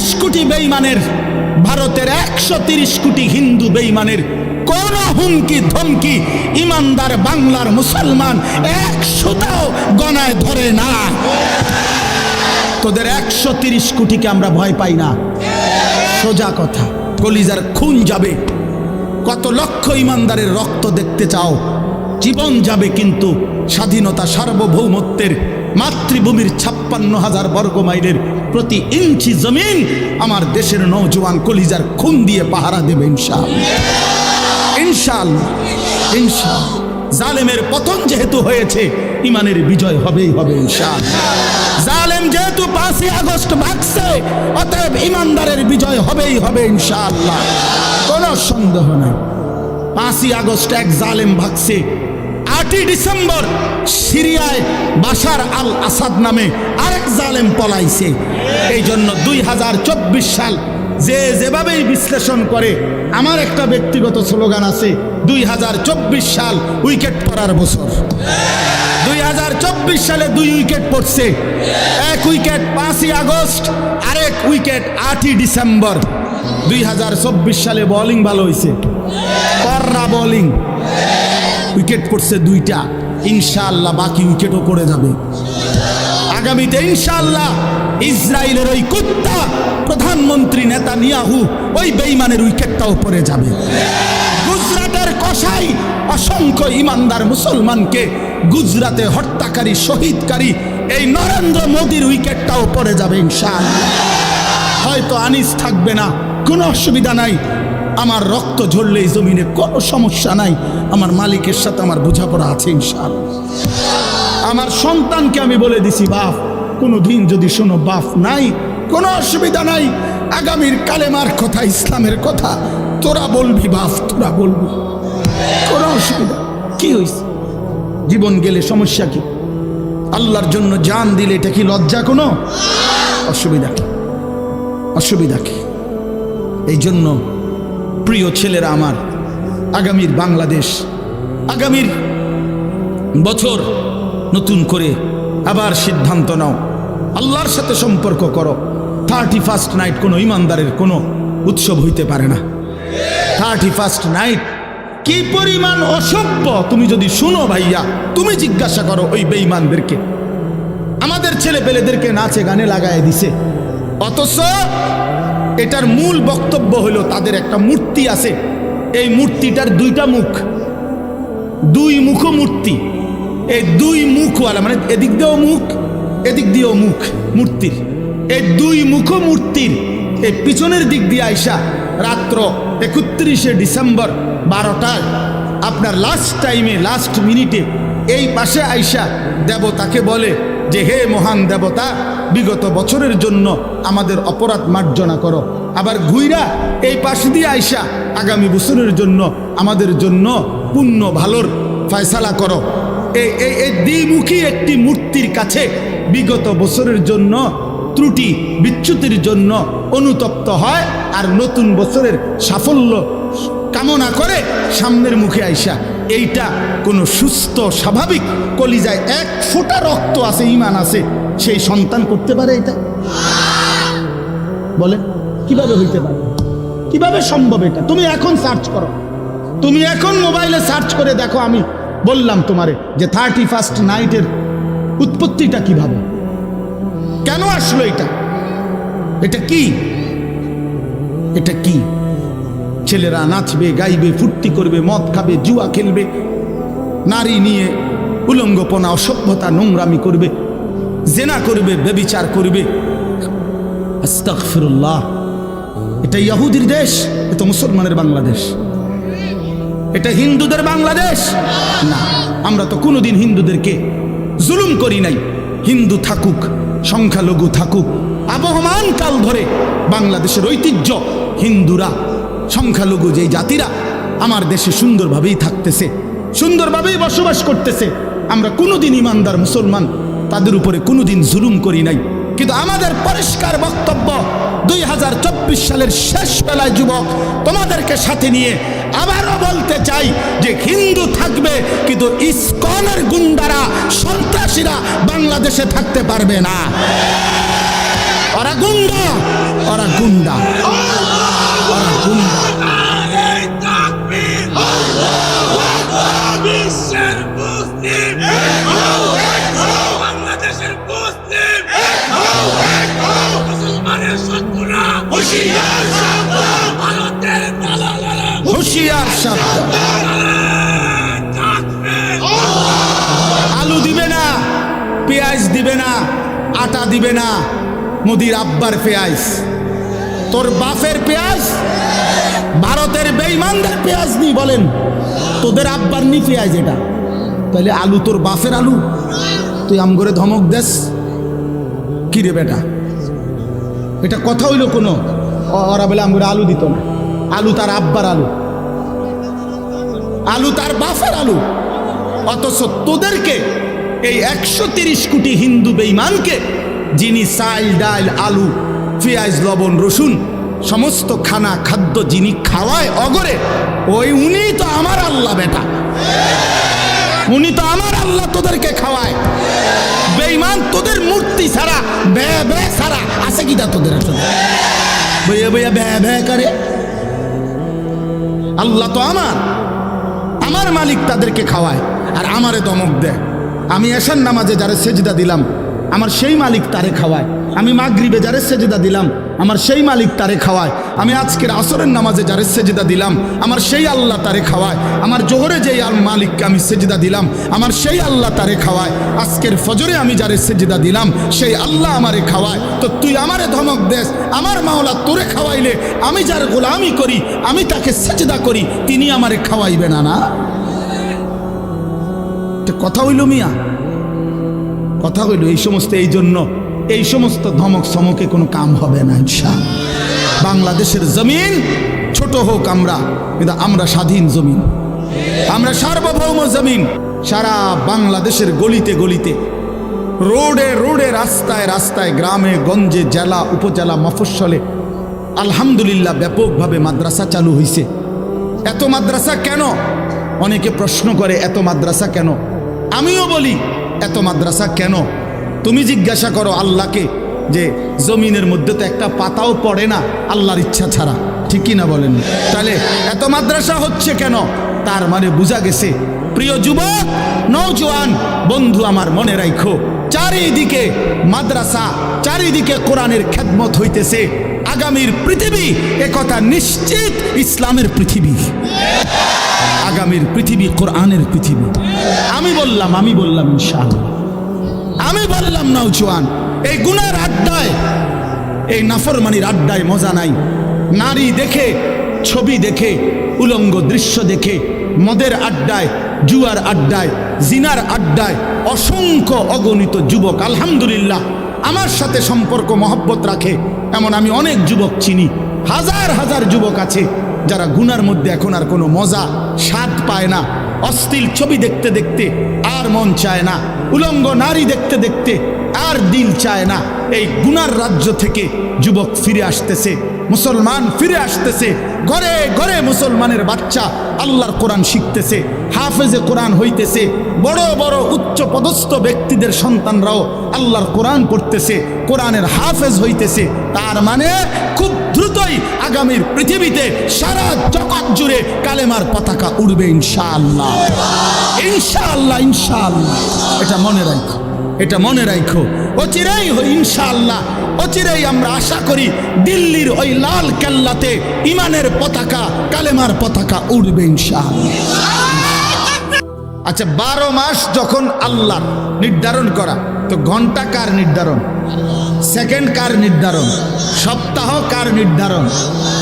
30 কোটি বেঈমানের, ভারতের 130 কোটি হিন্দু বেঈমানের কোন হুমকি ধমকি ইমানদার বাংলার মুসলমান 100টাও গণায় ধরে না। তোদের 130 কোটিকে আমরা ভয় পাই না, সোজা কথা। কলিজার খুন যাবে, কত লক্ষ ইমানদারের রক্ত দেখতে চাও? জীবন যাবে, কিন্তু স্বাধীনতা সার্বভৌমত্বের মাতৃভূমির 56,000 বর্গ মাইলের প্রতি ইঞ্চি জমিন আমার দেশের নওজোয়ান কলিজার খুন দিয়ে পাহারা দেবে ইনশাআল্লাহ, ইনশাআল্লাহ, ইনশাআল্লাহ। জালেমের পতন যেহেতু হয়েছে, ইমানের বিজয় হবেই হবে ইনশাআল্লাহ। জালেম যেহেতু 5ই আগস্ট ভাগছে, অতএব ইমানদারের বিজয় হবেই হবে ইনশাআল্লাহ, কোনো সন্দেহ নাই। 5ই আগস্ট এক জালেম ভাগছে, 8ই ডিসেম্বর সিরিয়ায় বাশার আল আসাদ নামে আরেক জালেম পলাইছে। এই জন্য 2024 সাল যে যেভাবেই বিশ্লেষণ করে, আমার একটা ব্যক্তিগত স্লোগান আছে, 2024 সাল উইকেট পড়ার বছর। 2024 সালে 2 উইকেট পড়ছে, এক উইকেট 5ই আগস্ট, আরেক উইকেট 8ই ডিসেম্বর। 2024 সালে বোলিং ভালো হয়েছে, কররা বোলিং, উইকেট পড়ছে 2টা। ইনশাআল্লাহ বাকি উইকেটও পড়ে যাবে আগামীতে ইনশাআল্লাহ। ইসরায়েলের ওই কুত্তা প্রধানমন্ত্রী নেতানিয়াহু, ওই বেঈমানের উইকেটটাও পড়ে যাবে। গুজরাটের কসাই অসংখ্য ইমানদার মুসলমানকে গুজরাতে হত্যাকারী শহীদকারী এই নরেন্দ্র মোদীর উইকেটটাও পড়ে যাবে ইনশাআল্লাহ। হয়তো আনিস থাকবে না, কোনো অসুবিধা নাই, আমার রক্ত ঝরলে এই জমিনে কোনো সমস্যা নাই, আমার মালিকের সাথে আমার বোঝাপড়া আছে ইনশাআল্লাহ। আমার সন্তানকে আমি বলে দিছি, বাপ কোনো দিন যদি শোনো বাপ নাই, কোনো অসুবিধা নাই, আগামীর কালেমার কথা, ইসলামের কথা তোরা বলবি বাপ, তোরা বলবি, কোনো অসুবিধা। কি হয়েছে? জীবন গেলে সমস্যা কি? আল্লাহর জন্য জান দিলে এটা কি লজ্জা? কোনো অসুবিধা কি? অসুবিধা কি? এই জন্য প্রিয় ছেলেরা আমার, আগামীর বাংলাদেশ, আগামীর বছর নতুন করে আবার সিদ্ধান্ত নাও, আল্লাহর সাথে সম্পর্ক করো। 31st নাইট কোনো ইমানদারের কোনো উৎসব হইতে পারে না। 31st নাইট কি পরিমাণ অসভ্য তুমি যদি শুনো ভাইয়া, তুমি জিজ্ঞাসা করো ওই বেঈমানদেরকে। আমাদের ছেলে পেলেদেরকে নাচে গানে লাগায় দিছে, অথচ এটার মূল বক্তব্য হলো তাদের একটা মূর্তি আছে, এই মূর্তিটার 2টা মুখ, 2 মুখ মূর্তি। এই 2 মুখওয়ালা, মানে এদিক দিয়েও মুখ, এদিক দিয়েও মুখ মূর্তির। এই 2 মুখ মূর্তির এই পিছনের দিক দিয়ে আইসা রাত্র 31শে ডিসেম্বর 12টায় আপনার লাস্ট টাইমে, লাস্ট মিনিটে এই পাশে আইসা দেবতাকে বলে যে হে মহান দেবতা, বিগত বছরের জন্য আমাদের অপরাধ মার্জনা করো। আবার ঘুইরা এই পাশ দিয়ে আইসা আগামী বছরের জন্য আমাদের জন্য পুণ্য ভালোর ফয়সালা করো। এই দ্বিমুখী একটি মূর্তির কাছে বিগত বছরের জন্য ত্রুটি বিচ্যুতির জন্য অনুতপ্ত হয়, আর নতুন বছরের সাফল্য কামনা করে সামনের মুখে আইসা। এইটা কোনো সুস্থ স্বাভাবিক কলিজায় 1 ফোঁটা রক্ত আছে, ঈমান আছে, সেই সন্তান করতে পারে এটা? বলে কিভাবে হইতে পারে? কিভাবে সম্ভব এটা? তুমি এখন সার্চ করো, তুমি এখন মোবাইলে সার্চ করে দেখো। আমি বললাম তোমারে যে 31st নাইটের উৎপত্তিটা কিভাবে, কেন আসলো এটা? এটা কি? এটা কি? ছেলেরা নাচবে, গাইবে, ফুর্তি করবে, মদ খাবে, জুয়া খেলবে, নারী নিয়ে উলঙ্গপনা, অসভ্যতা, নোংরামি করবে, জেনা করবে, ব্যভিচার করবে। আস্তাগফিরুল্লাহ। এটা ইহুদির দেশ? এটা মুসলমানের বাংলাদেশ? এটা হিন্দুদের বাংলাদেশ? না, আমরা তো কোনোদিন হিন্দুদেরকে জুলুম করি নাই। হিন্দু থাকুক, সংখ্যালঘু থাকুক, আবহমান কাল ধরে বাংলাদেশের ঐতিহ্য, হিন্দুরা, সংখ্যালঘু যেই জাতিরা আমার দেশে সুন্দরভাবেই থাকতেছে, সুন্দরভাবেই বসবাস করতেছে। আমরা কোনোদিন ইমানদার মুসলমান তাদের উপরে কোনোদিন জুলুম করি নাই। কিন্তু আমাদের পরিষ্কার বক্তব্য, 2024 সালের শেষ বেলায় যুবক তোমাদেরকে সাথে নিয়ে আবারও বলতে চাই যে হিন্দু থাকবে, কিন্তু ইসকনের গুন্ডারা, সন্ত্রাসীরা বাংলাদেশে থাকতে পারবে না। ওরা গুন্ডা, ওরা গুন্ডা, ওরা গুন্ডা। হুঁশিয়ার সাবধান, আলু দিবে না, পেঁয়াজ দিবে না, আটা দিবে না, মোদির আব্বার পেঁয়াজ, তোর বাপের পেঁয়াজ, ভারতের বেঈমানদের পেঁয়াজ নি, বলেন তোদের আব্বার নি পেঁয়াজ এটা, তাহলে আলু তোর বাপের আলু, তুই আম করে ধমক দেস কি রে বেটা? এটা কথা হইল কোনো? ওরা বলে আম করে আলু দিত না, আলু তার আব্বার আলু, আলু তার বাপের আলু। অথচ তোদেরকে এই 130 কোটি হিন্দু বেঈমানকে, যিনি চাল ডাল আলু পেঁয়াজ লবণ রসুন সমস্ত খানা খাদ্য যিনি খাওয়ায় অগরে, উনি তো আমার আল্লাহ বেটা, উনি তো আমার আল্লাহ তোদেরকে খাওয়ায়। বেঈমান তোদের মূর্তি ছাড়া বে বে ছাড়া আছে কি তা তোদের আসলে? বইয়া বইয়া বে বে করে। আল্লাহ তো আমার মালিক তাদেরকে খাওয়ায় আর আমারে দমক দেয়। আমি এশার নামাজে যারে সেজদা দিলাম আমার সেই মালিক তারে খাওয়ায়, আমি মাগরিবে যারে সেজদা দিলাম আমার সেই মালিক তারে খাওয়ায়, আমি আজকের আসরের নামাজে যারে সেজদা দিলাম আমার সেই আল্লাহ তারে খাওয়ায়, আমার জোহরে যেই মালিককে আমি সেজদা দিলাম আমার সেই আল্লাহ তারে খাওয়ায়, আজকের ফজরে আমি যারে সেজদা দিলাম সেই আল্লাহ আমারে খাওয়ায়। তো তুই আমারে ধমক দেস, আমার মাওলা তোরে খাওয়াইলে আমি যার গোলামি করি, আমি তাকে সেজদা করি, তিনি আমারে খাওয়াইবে না? না কথা হইল মিয়া, কথা হইল। এই সমস্ত, এই জন্য এই সমস্ত ধমক সমকে কোনো কাম হবে না ইনশাআল্লাহ। বাংলাদেশের জমিন ছোট হোক আমরা, কিন্তু আমরা স্বাধীন জমিন, আমরা সার্বভৌম জমিন। সারা বাংলাদেশের গলিতে গলিতে, রোডে রোডে, রাস্তায় রাস্তায়, গ্রামে গঞ্জে, জেলা উপজেলা মফস্বলে আলহামদুলিল্লাহ ব্যাপকভাবে মাদ্রাসা চালু হয়েছে। এত মাদ্রাসা কেন? অনেকে প্রশ্ন করে এত মাদ্রাসা কেন? আমিও বলি এত মাদ্রাসা কেন? তুমি জিজ্ঞাসা করো আল্লাহকে যে জমিনের মধ্যে তো একটা পাতাও পড়ে না আল্লাহর ইচ্ছা ছাড়া, ঠিক কি না বলেন? তাহলে এত মাদ্রাসা হচ্ছে কেন? তার মানে বোঝা গেছে, প্রিয় যুবক নওজোয়ান বন্ধু আমার, মনে রাখো চারিদিকে মাদ্রাসা, চারিদিকে কোরআনের খেদমত হইতেছে। আগামীর পৃথিবী একথা নিশ্চিত ইসলামের পৃথিবী, আগামীর পৃথিবী কোরআনের পৃথিবী। আমি বললাম ইনশাআল্লাহ, আমি বললাম নওজোয়ান, এই গুনার আড্ডায়, এই নাফরমানির আড্ডায় মজা নাই। নারী দেখে, ছবি দেখে, উলঙ্গ দৃশ্য দেখে, মদের আড্ডায়, জুয়ার আড্ডায়, জিনার আড্ডায় অসংখ্য অগণিত যুবক আলহামদুলিল্লাহ আমার সাথে সম্পর্ক মহব্বত রাখে, এমন আমি অনেক যুবক চিনি। হাজার হাজার যুবক আছে যারা গুনার মধ্যে এখন আর কোনো মজা স্বাদ পায় না। অশ্লীল ছবি দেখতে দেখতে আর মন চায় না, উলঙ্গ নারী দেখতে দেখতে আর দিল চায় না। এই গুনার রাজ্য থেকে যুবক ফিরে আসতেছে, মুসলমান ফিরে আসতেছে, ঘরে ঘরে মুসলমানের বাচ্চা আল্লাহর কোরআন শিখতেছে, হাফেজে কোরআন হইতেছে, বড় বড় উচ্চ পদস্থ ব্যক্তিদের সন্তানরাও আল্লাহর কোরআন পড়তেছে, কোরআনের হাফেজ হইতেছে। তার মানে খুব দ্রুতই আগামীর পৃথিবীতে সারা জগৎ জুড়ে কালেমার পতাকা উড়বে ইনশাআল্লাহ, ইনশাআল্লাহ, ইনশাআল্লাহ। এটা মনে রাখো, এটা মনে রাখো। অচিরেই ইনশাআল্লাহ, অচিরেই আমরা আশা করি দিল্লির ওই লাল কেল্লাতে ইমানের পতাকা, কালেমার পতাকা উড়বে ইনশাআল্লাহ। আচ্ছা, 12 মাস যখন আল্লাহ নির্ধারণ করা, তো ঘন্টা কার নির্ধারণ? সেকেন্ড কার নির্ধারণ? সপ্তাহ কার নির্ধারণ?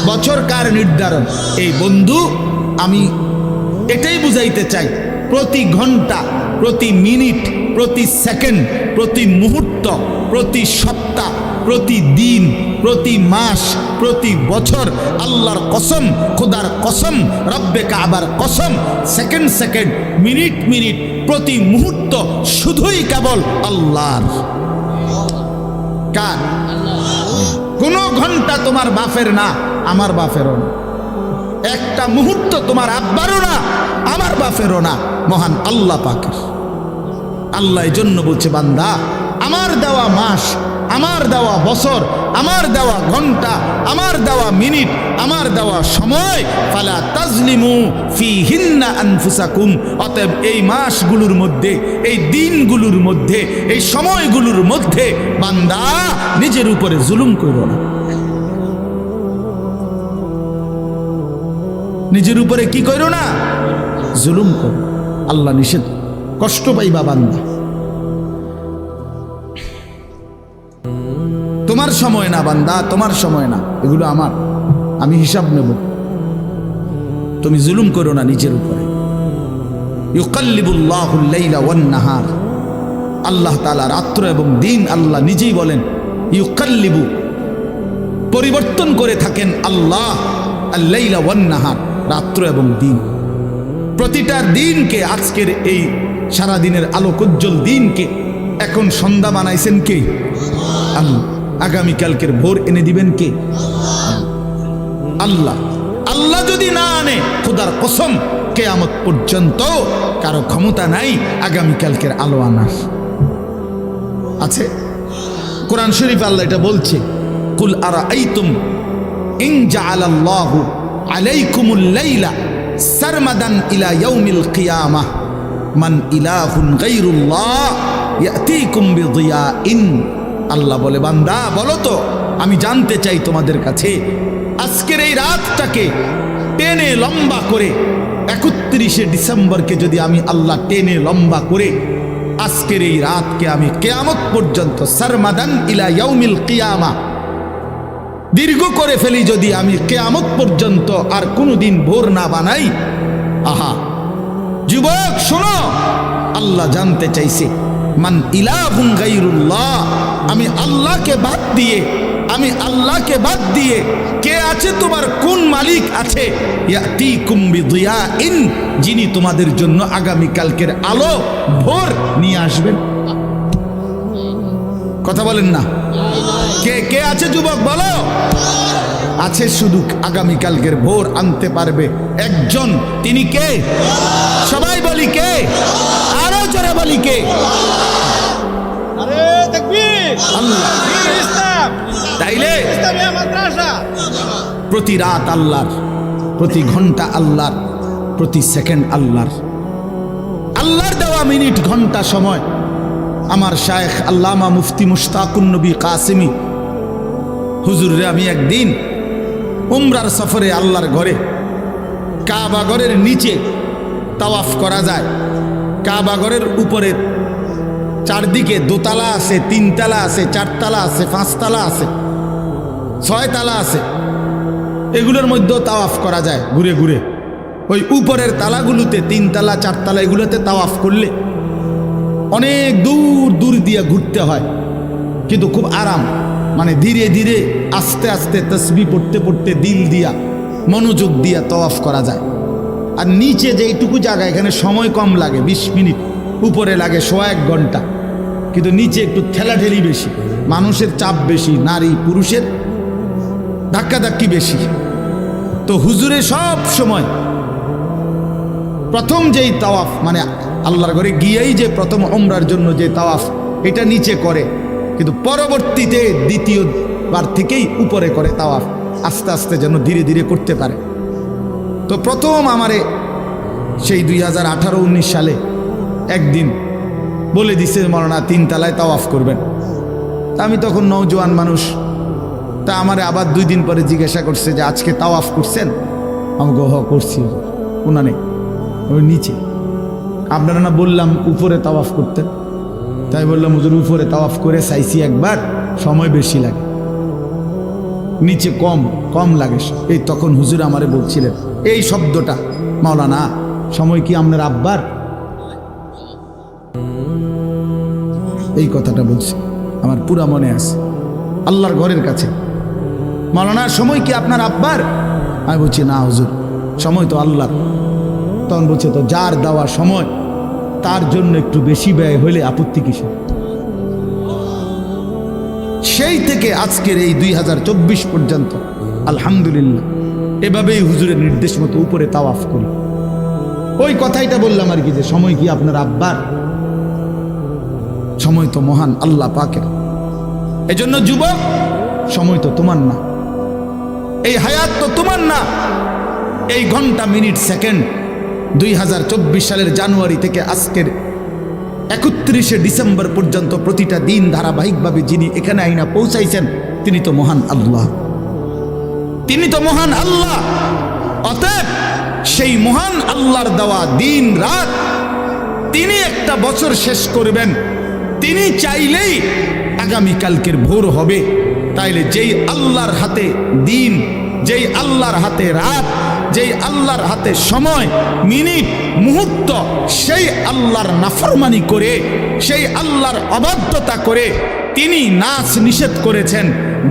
বছর কার নির্ধারণ? এই বন্ধু, আমি এটাই বুঝাইতে চাই, প্রতি ঘন্টা, প্রতি মিনিট, প্রতি সেকেন্ড, প্রতি মুহূর্ত, প্রতি সপ্তাহ, প্রতি দিন, প্রতি মাস, প্রতি বছর আল্লাহর কসম, খোদার কসম, রব্বে কাবার কসম, সেকেন্ড সেকেন্ড, মিনিট মিনিট, প্রতি মুহূর্ত শুধুই কেবল আল্লাহর। কার? কোনো ঘন্টা তোমার বাপের না, আমার বাপেরও না। একটা মুহূর্ত তোমার আব্বারও না, আমার বাপেরও না, মহান আল্লাহ পাকের। আল্লাহ এই জন্য বলছে, বান্দা আমার দেওয়া মাস আমার দেওয়া বছর, আমার দেওয়া ঘন্টা, আমার দেওয়া মিনিট, আমার দেওয়া সময়, ফালা তাজলিমু ফিহিন্না আনফুসাকুম, অতএব এই মাসগুলোর মধ্যে, এই দিনগুলোর মধ্যে, এই সময়গুলোর মধ্যে বান্দা নিজের উপরে জুলুম করো না। নিজের উপরে কি করো না? জুলুম করো। আল্লাহ নিষেধ, কষ্ট পাইবা বান্দা। তোমার সময় না বান্দা, তোমার সময় না, এগুলো আমার, আমি হিসাব নেব। তুমি জুলুম করো না নিজের উপরে। ইউকাল্লিবুল্লাহুল লাইলা ওয়ান নাহার, আল্লাহ তাআলা রাত্র এবং দিন আল্লাহ নিজেই বলেন ইউকাল্লিবু, পরিবর্তন করে থাকেন আল্লাহ আল লাইলা ওয়ান নাহার, রাত্র এবং দিন। প্রতিটা দিনকে, আজকের এই সারা দিনের আলোকোজ্জ্বল দিনকে এখন সন্ধ্যা বানাইছেন কে? আল্লাহ। আগামীকালকের ভোর এনে দিবেন কে? আল্লাহ। আল্লাহ যদি না আনে, খোদার কসম কিয়ামত পর্যন্ত কারো ক্ষমতা নাই আগামীকালকের আলো আনার। আছে কোরআন শরীফ আল্লাহ এটা বলছে, কুল আরাআইতুম ইন জাআলাল্লাহু আলাইকুমুল লাইলা সারমাদান ইলা ইয়াউমিল কিয়ামাহ মান ইলাহুন গায়রুল্লাহ ইয়াতিকুম বিদিয়াইন। আল্লাহ বলে, বান্দা বলো তো, আমি জানতে চাই তোমাদের কাছে, আজকের এই রাতটাকে টেনে লম্বা করে 31শে ডিসেম্বরকে যদি আমি আল্লাহ টেনে লম্বা করে আজকের এই রাতকে আমি কিয়ামত পর্যন্ত সারমাদান ইলা ইয়াউমিল কিয়ামা দীর্ঘ করে ফেলি, যদি আমি কিয়ামত পর্যন্ত আর কোনোদিন ভোর না বানাই। আহা যুবক শোনো, আল্লাহ জানতে চাইছে মান ইলাহুন গায়রুল্লাহ, আমি আল্লাহকে বাদ দিয়ে, আমি আল্লাহকে বাদ দিয়ে কে আছে? তোমার কোন মালিক আছে? ইয়াতিকুম বিদিয়াইন, যিনি তোমাদের জন্য আগামী কালকের আলো ভোর নিয়ে আসবেন। কথা বলেন না, কে কে আছে যুবক বলো? আছে, শুধু আগামী কালকের ভোর আনতে পারবে একজন, তিনি কে? সবাই বলি কে? আরো জোরে বলি কে? আরে তাকবীর, আল্লাহ। ইসলাম, তাইলে ইসলামিয়া মাদ্রাসা। প্রতি রাত আল্লাহর, প্রতি ঘন্টা আল্লাহর, প্রতি সেকেন্ড আল্লাহর। আল্লাহর দেওয়া মিনিট ঘন্টা সময়। আমার শায়েখ আল্লামা মুফতি মুশতাকুন নবী কাসেমি হুজুরে আমি একদিন উমরার সফরে আল্লাহর ঘরে, কাবা ঘরের নিচে তাওয়াফ করা যায়, কাবা ঘরের উপরে চারদিকে দোতলা আছে, তিনতলা আছে, চারতলা আছে, পাঁচতলা আছে, ছয়তলা আছে, এগুলোর মধ্যেও তাওয়াফ করা যায় ঘুরে ঘুরে। ওই উপরের তালাগুলোতে, তিনতলা চারতলা, এগুলোতে তাওয়াফ করলে অনেক দূর দূর দিয়ে ঘুরতে হয়, কিন্তু খুব আরাম, মানে ধীরে ধীরে আস্তে আস্তে তসবিহ পড়তে পড়তে দিল দিয়া মনোযোগ দিয়া তাওয়াফ করা যায়। আর নিচে যে এইটুকু জায়গা, এখানে সময় কম লাগে, 20 মিনিট, উপরে লাগে 1.5 ঘন্টা, কিন্তু নিচে একটু ঠেলাঠেলি বেশি, মানুষের চাপ বেশি, নারী পুরুষের ধাক্কাধাক্কি বেশি। তো হুজুরে সব সময় প্রথম যেই তাওয়াফ, মানে আল্লাহর ঘরে গিয়েই যে প্রথম উমরার জন্য যে তাওয়াফ, এটা নিচে করে, কিন্তু পরবর্তীতে দ্বিতীয়বার থেকেই উপরে করে তাওয়াফ, আস্তে আস্তে যেন ধীরে ধীরে করতে পারে। তো প্রথম আমারে সেই 2018-19 সালে একদিন বলে দিছে, মৌলানা 3 তলায় তাওয়াফ করবেন। তা আমি তখন নওজোয়ান মানুষ, তা আমারে আবার 2 দিন পরে জিজ্ঞাসা করছে যে আজকে তাওয়াফ করছেন? আমি গো হ করছি। কোনা নেই, ওই নিচে। আপনারা না বললাম উপরে তাওয়াফ করতেন, তাই বললাম হুজুর উপরে তাওয়াফ করে চাইছি একবার, সময় বেশি লাগে, নিচে কম কম লাগে। এই তখন হুজুর আমারে বলছিলেন এই শব্দটা, মাওলানা সময় কি আপনার আব্বার? এই কথাটা বলছি, আমার পুরা মনে আছে, আল্লাহর ঘরের কাছে। মাওলানা সময় কি আপনার আব্বার? আমি বলছি না হুজুর, সময় তো আল্লাহর। তখন বলছে তো যার দেওয়া সময় তার জন্য একটু বেশি ব্যয় হলে আপত্তি কিসের? সেই থেকে আজকের এই 2024 পর্যন্ত আলহামদুলিল্লাহ এভাবেই হুজুরের নির্দেশ মতো উপরে তাওয়াফ করি। ওই কথাইটা বললাম আর কি, যে সময় কি আপনার আব্বার? সময় তো মহান আল্লাহ পাকের। এজন্য যুবক, সময় তো তোমার না, এই হায়াত তো তোমার না। এই ঘন্টা, মিনিট, সেকেন্ড 2024 সালের জানুয়ারি থেকে আজকের 31শে ডিসেম্বর পর্যন্ত প্রতিটা দিন ধারাবাহিকভাবে যিনি এখানে আইনা পৌঁছাইছেন তিনি তো মহান আল্লাহ, তিনি তো মহান আল্লাহ। অতএব সেই মহান আল্লাহর দেওয়া দিন রাত, তিনি একটা বছর শেষ করবেন, তিনি চাইলেই আগামীকালকের ভোর হবে। তাইলে যেই আল্লাহর হাতে দিন, যেই আল্লাহর হাতে রাত, যেই আল্লাহর হাতে সময়, মিনিট, মুহূর্ত, সেই আল্লাহর নাফরমানি করে, সেই আল্লাহর অবাধ্যতা করে তিনি নাচ নিষেধ করেছেন,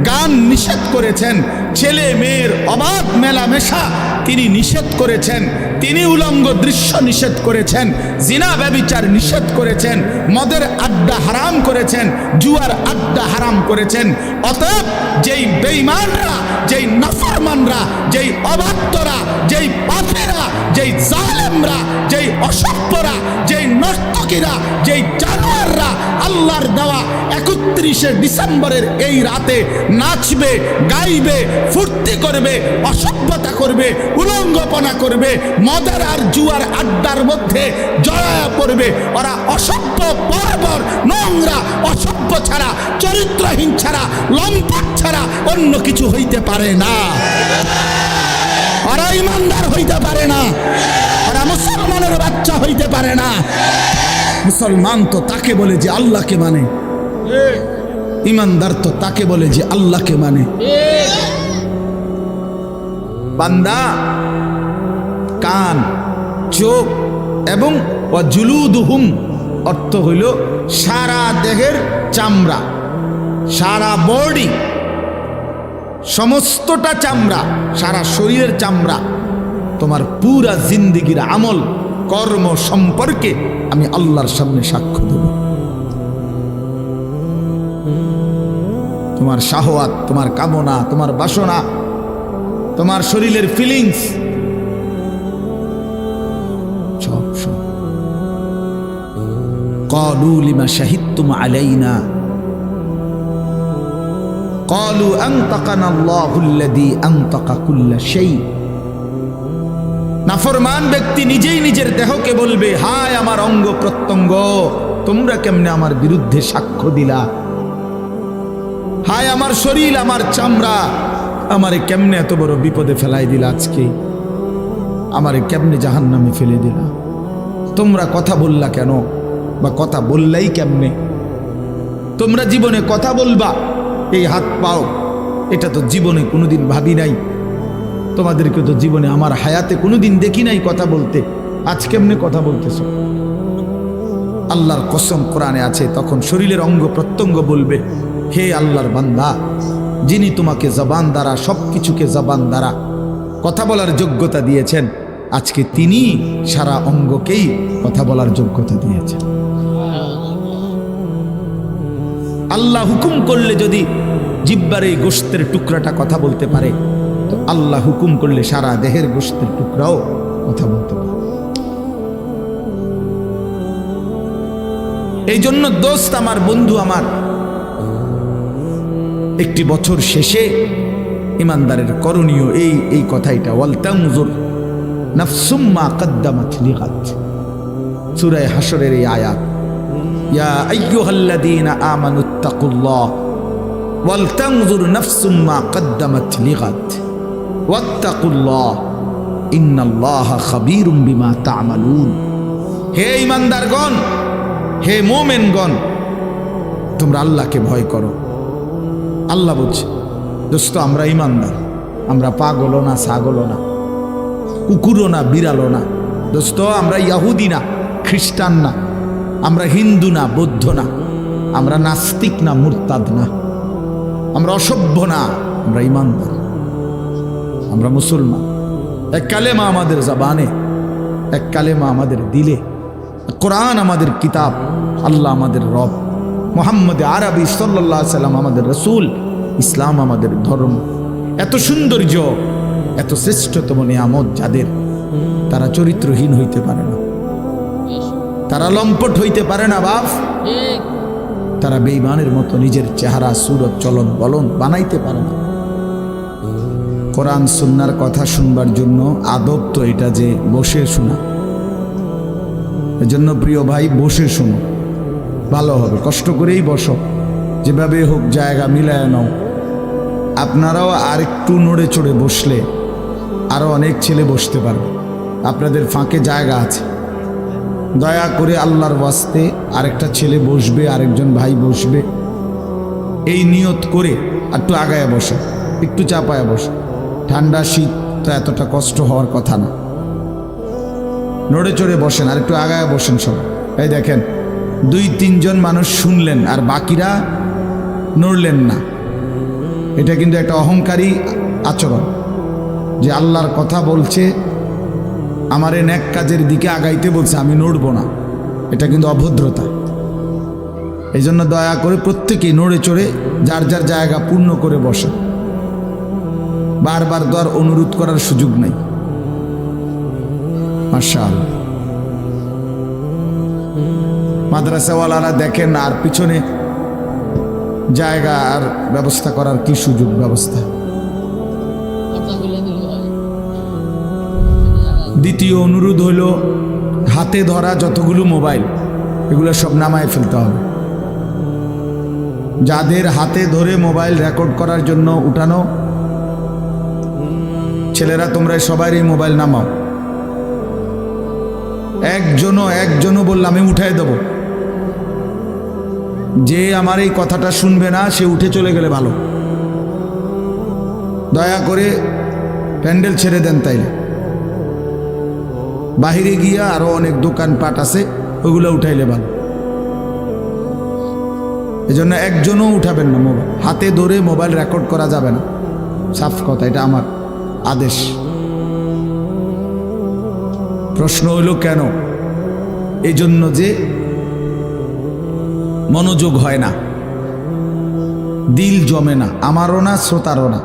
গান নিষেধ করেছেন, ছেলে মেয়ের অবাধ মেলামেশা তিনি নিষেধ করেছেন, তিনি উলঙ্গ দৃশ্য নিষেধ করেছেন, জিনা ব্যভিচার নিষেধ করেছেন, মদের আড্ডা হারাম করেছেন, জুয়ার আড্ডা হারাম করেছেন। অতএব যেই বেঈমানরা, যেই নাফরমানরা, যেই অবাধ্যরা, যেই পাপীরা, যেই জালেমরা, যেই অসভ্যরা, যেই নর্তকীরা, যেই জানোয়াররা আল্লাহর দেওয়া 31শে ডিসেম্বরের এই রাতে নাচবে, গাইবে, ফুর্তি করবে, অসভ্যতা করবে, উলঙ্গপনা করবে, মদের আর জুয়ার আড্ডার মধ্যে জড়ায়া পড়বে, ওরা অসভ্য, বর্বর, নোংরা, অসভ্য ছাড়া, চরিত্রহীন ছাড়া, লম্পট ছাড়া অন্য কিছু হইতে পারে না। ওরা ইমানদার হইতে পারে না, ওরা মুসলমানের বাচ্চা হইতে পারে না। মুসলমান তো তাকে বলে যে আল্লাহকে মানে, ইমানদার তো তাকে বলে যে আল্লাহকে মানে। বান্দা কান, চোখ এবং ওয়াজুলুদুহুম অর্থ হইল সারা দেহের চামড়া, সারা বডি, সমস্তটা চামড়া, সারা শরীরের চামড়া। তোমার পুরা জিন্দিগির আমল কর্ম সম্পর্কে আমি আল্লাহর সামনে সাক্ষ্য দেব। তোমার শাহওয়াত, তোমার কামনা, তোমার বাসনা, তোমার শরীরের ফিলিংস সব সব। ক্বালু লিমা শাহিদতুম আলাইনা ক্বালু আনতাকানা আল্লাহুল্লাযী আনতাকা কুল্লা শাই। নাফরমান ব্যক্তি নিজেই নিজের দেহকে বলবে, হায় আমার অঙ্গ প্রত্যঙ্গ, তোমরা কেমনে আমার বিরুদ্ধে সাক্ষ্য দিলা? হায় আমার শরীর, আমার চামড়া, আমারে কেমনে এত বড় বিপদে ফেলাই দিলা? আজকে আমারে কেমনে জাহান্নামে ফেলে দিলা? তোমরা কথা বললা কেন, বা কথা বললাই কেমনে? তোমরা জীবনে কথা বলবা, এই হাত পাও, এটা তো জীবনে কোনোদিন ভাবি নাই। তোমাদেরকে তো জীবনে আমার হায়াতে কোনোদিন দেখি নাই কথা বলতে, আজ কেমনে কথা বলতেছ? আল্লাহর কসম কোরআনে আছে, তখন শরীরের অঙ্গ প্রত্যঙ্গ বলবে, হে আল্লাহর বান্দা, যিনি তোমাকে জবান দ্বারা, সবকিছুকে জবান দ্বারা কথা বলার যোগ্যতা দিয়েছেন, আজকে তিনি সারা অঙ্গকেই কথা বলার যোগ্যতা দিয়েছেন। আল্লাহ হুকুম করলে যদি জিহ্বার এই গোশতের টুকরাটা কথা বলতে পারে, তো আল্লাহ হুকুম করলে সারা দেহের গোশতের টুকরাও কথা বলতে পারে। এই জন্য দোস্ত আমার, বন্ধু আমার, একটি বছর শেষে ইমানদারের করণীয় এই কথাইটা, ওয়াল তানজুর নাফসুম মা কদ্দামাত লিগাদ। সূরা হাশরের এই আয়াত, ইয়া আইয়ুহাল্লাযীনা আমানুত্তাকুল্লাহ ওয়াল তানজুর নাফসুম মা কদ্দামাত লিগাদ ওয়াত্তাকুল্লাহ ইন্নাল্লাহা খাবীরুম বিমা তা'মালুন। হে ইমানদারগণ, হে মুমিনগণ, তোমরা আল্লাহকে ভয় করো। আল্লাহ বলছে, দোস্ত আমরা ইমানদার, আমরা পাগলও না, ছাগলও না, কুকুরও না, বিড়ালও না। দোস্ত আমরা ইহুদি না, খ্রিস্টান না, আমরা হিন্দু না, বৌদ্ধ না, আমরা নাস্তিক না, মুরতাদ না, আমরা অসভ্য না, আমরা ইমানদার, আমরা মুসলমান। এক কালেমা আমাদের জবানে, এক কালেমা আমাদের দিলে, কোরআন আমাদের কিতাব, আল্লাহ আমাদের রব, মুহাম্মদ আরবি সাল্লাল্লাহু আলাইহি সাল্লাম আমাদের রসুল, ইসলাম আমাদের ধর্ম। এত সৌন্দর্য, এত শ্রেষ্ঠতম নিয়ামত যাদের, তারা চরিত্রহীন হইতে পারে না, তারা লম্পট হইতে পারে না। বাপ তারা বেঈমানের মতো নিজের চেহারা সুরত চলন বলন বানাইতে পারে না। কোরআন সুন্নাহর কথা শুনবার জন্য আদব তো এটা যে বসে শোনা। এজন্য প্রিয় ভাই বসে শোনো, ভালো হবে। কষ্ট করেই বসো, যেভাবে হোক জায়গা মিলায় নাও। আপনারাও আর একটু নড়ে চড়ে বসলে আরো অনেক ছেলে বসতে পারবে, আপনাদের ফাঁকে জায়গা আছে। দয়া করে আল্লাহর ওয়াস্তে আরেকটা ছেলে বসবে, আরেকজন ভাই বসবে, এই নিয়ত করে একটু আগায় বসে, একটু চাপায় বসে। ঠান্ডা শীত তো এতটা কষ্ট হওয়ার কথা না। নড়ে চড়ে বসেন, আর একটু আগায় বসেন সব। এই দেখেন 2-3 জন মানুষ শুনলেন আর বাকিরা নড়লেন না। এটা কিন্তু একটা অহংকারী আচরণ, যে আল্লাহর কথা বলছে, আমার এই নেক কাজের দিকে আগাইতে বলছে, আমি নড়ব না। এটা কিন্তু অভদ্রতা। এই জন্য দয়া করে প্রত্যেকেই নড়ে চড়ে যার যার জায়গা পূর্ণ করে বসে। বারবার তো আর অনুরোধ করার সুযোগ নাই। মাশাআল্লাহ। মাদ্রাসাওয়ালারা দেখেন, আর পিছনে জায়গা আর ব্যবস্থা করার কি সুযোগ ব্যবস্থা। দ্বিতীয় অনুরোধ হইল, হাতে ধরা যতগুলো মোবাইল এগুলো সব নামায় ফেলতে হবে। যাদের হাতে ধরে মোবাইল রেকর্ড করার জন্য উঠানো, ছেলেরা তোমরা সবাই এই মোবাইল নামাও। একজনও বললাম আমি উঠাই দেব। যে আমার এই কথাটা শুনবে না সে উঠে চলে গেলে ভালো। দয়া করে প্যান্ডেল ছেড়ে দেন, তাইলে বাহিরে গিয়া আরো অনেক দোকানপাট আছে, ওগুলো উঠাইলে ভালো। এজন্য একজনও উঠাবেন না মোবাইল। হাতে ধরে মোবাইল রেকর্ড করা যাবে না, সাফ কথা, এটা আমার আদেশ। প্রশ্ন হইল কেন? এই জন্য যে মনোযোগ হয় না, দিল জমে না, আমারও না শ্রোতারও না।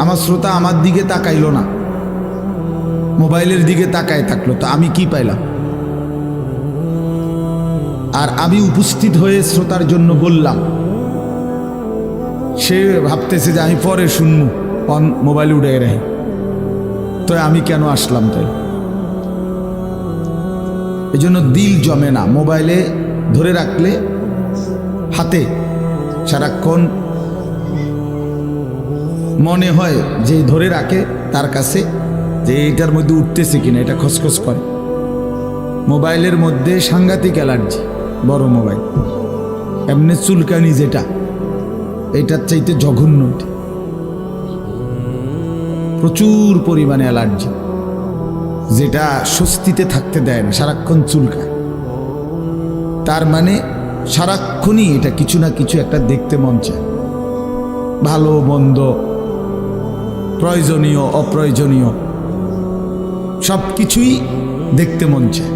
আমার শ্রোতা আমার দিকে তাকাইলো না, মোবাইলের দিকে তাকায় থাকলো, তো আমি কি পাইলাম? আর আমি উপস্থিত হয়ে শ্রোতার জন্য বললাম, সে ভাবতেছে যে আমি পরে শুনবো, মোবাইল উঠে রাখি, তো আমি কেন আসলাম? তাই এই জন্য দিল জমে না। মোবাইলে ধরে রাখলে হাতে সারাক্ষণ মনে হয় যে ধরে রাখে তার কাছে যে এটার মধ্যে উঠতেছে কিনা, এটা খসখস করে। মোবাইলের মধ্যে সাংঘাতিক অ্যালার্জি, বড় মোবাইল। এমনি চুলকানি যেটা, এটার চাইতে জঘন্য। প্রচুর পরিমাণে অ্যালার্জি, যেটা স্বস্তিতে থাকতে দেয় না, সারাক্ষণ চুলকায়। তার মানে সারাক্ষণই এটা কিছু না কিছু একটা দেখতে মন চায়, ভালো মন্দ, প্রয়োজনীয় অপ্রয়োজনীয় সব কিছুই দেখতে মন চায়।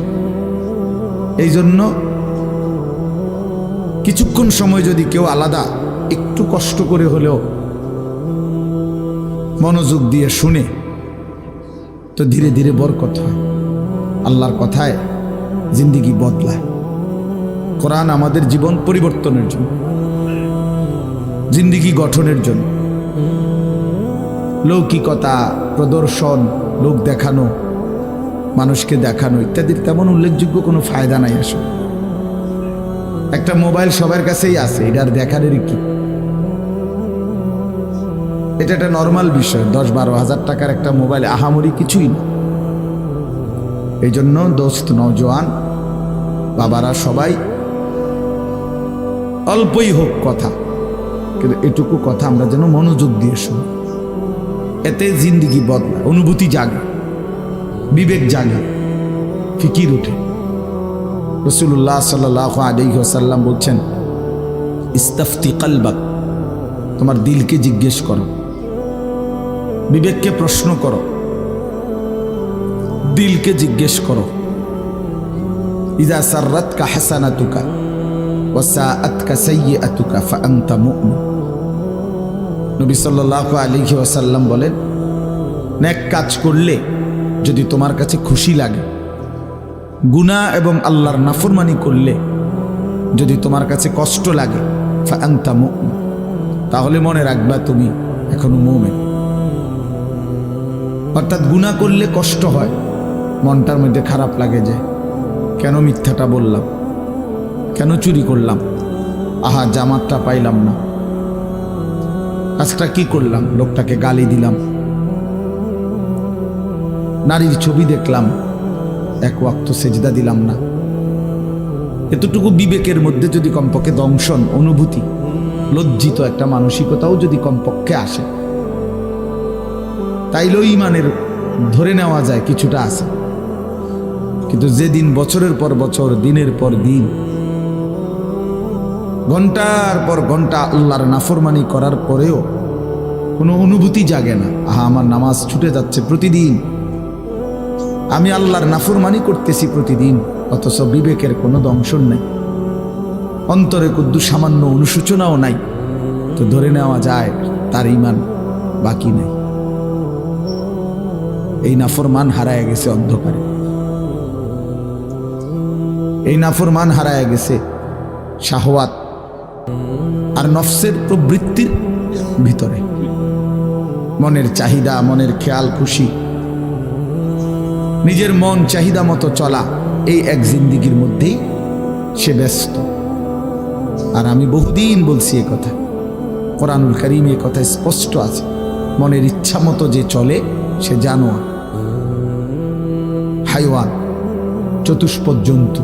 এই জন্য কিছুক্ষণ সময় যদি কেউ আলাদা একটু কষ্ট করে হলেও মনোযোগ দিয়ে শুনে, তো ধীরে ধীরে বরকত হয়। আল্লাহর কথায় জিন্দেগি বদলায়। কোরআন আমাদের জীবন পরিবর্তনের জন্য, জিন্দেগি গঠনের জন্য। লৌকিকতা, প্রদর্শন, লোক দেখানো, মানুষকে দেখানো ইত্যাদির তেমন উল্লেখযোগ্য কোনো ফায়দা নাই। আসলে একটা মোবাইল সবার কাছেই আছে, এটার দেখানোর কি? এটা একটা নর্মাল বিষয়। 10-12 হাজার টাকার একটা মোবাইল আহামরি কিছুই না। এই জন্য দোস্ত, নওজোয়ান বাবারা সবাই, অল্পই হোক কথা, কিন্তু এটুকু কথা আমরা যেন মনোযোগ দিয়ে শুনি। এতে জিন্দেগি বদলায়, অনুভূতি জাগে, বিবেক জাগে, ফিকির উঠে। রাসূলুল্লাহ সাল্লাল্লাহু আলাইহি ওয়াসাল্লাম বলছেন, ইস্তাফতি কলবাক, তোমার দিলকে জিজ্ঞেস করো, বিবেককে প্রশ্ন করো, দিলকে জিজ্ঞেস করো। ইযা সাররাতকা হাসানাতুকা ওয়া সাআতকা সাইয়্যাতুকা ফাআনতা মুমিন। নবী সাল্লাল্লাহু আলাইহি ওয়াসাল্লাম বলেন, নেক কাজ করলে যদি তোমার কাছে খুশি লাগে, গুনাহ এবং আল্লাহর নাফরমানি করলে যদি তোমার কাছে কষ্ট লাগে ফাআনতা মুমিন, তাহলে মনে রাখবা তুমি এখনো মুমিন। অর্থাৎ গুনাহ করলে কষ্ট হয়, মনটার মধ্যে খারাপ লাগে যে কেন মিথ্যাটা বললাম, কেন চুরি করলাম, আহা জামাতটা পাইলাম না, কাজটা কি করলাম, লোকটাকে গালি দিলাম, নারীর ছবি দেখলাম, এক ওয়াক্ত সেজদা দিলাম না। এতটুকু বিবেকের মধ্যে যদি কমপক্ষে দংশন, অনুভূতি, লজ্জিত একটা মানসিকতাও যদি কমপক্ষে আসে, তাইলেও ইমানের ধরে নেওয়া যায় কিছুটা আছে। কিন্তু যেদিন বছরের পর বছর, দিনের পর দিন, ঘন্টার পর ঘন্টা আল্লাহর নাফরমানি করার পরেও কোনো অনুভূতি জাগে না, আহা আমার নামাজ ছুটে যাচ্ছে প্রতিদিন, আমি আল্লাহর নাফরমানি করতেছি প্রতিদিন, অথচ বিবেকের কোনো দংশন নেই, অন্তরে কুদ্দু সামান্য অনুশোচনাও নাই, তো ধরে নেওয়া যায় তার ঈমান বাকি নেই। এই নাফরমান হারায় গেছে অন্ধকারে, এই নাফরমান হারায় গেছে শাহওয়াত আর নফসের প্রবৃত্তির ভিতরে, মনের চাহিদা, মনের খেয়াল খুশি, নিজের মন চাহিদা মতো চলা, এই এক জিন্দিগির মধ্যেই সে ব্যস্ত। আর আমি বহুদিন বলছি এ কথা, কোরআনুল কারীমে এ কথা স্পষ্ট আছে, মনের ইচ্ছা মতো যে চলে সে জানোয়ার, হাইওয়ান, চতুষ্পদ জন্তু,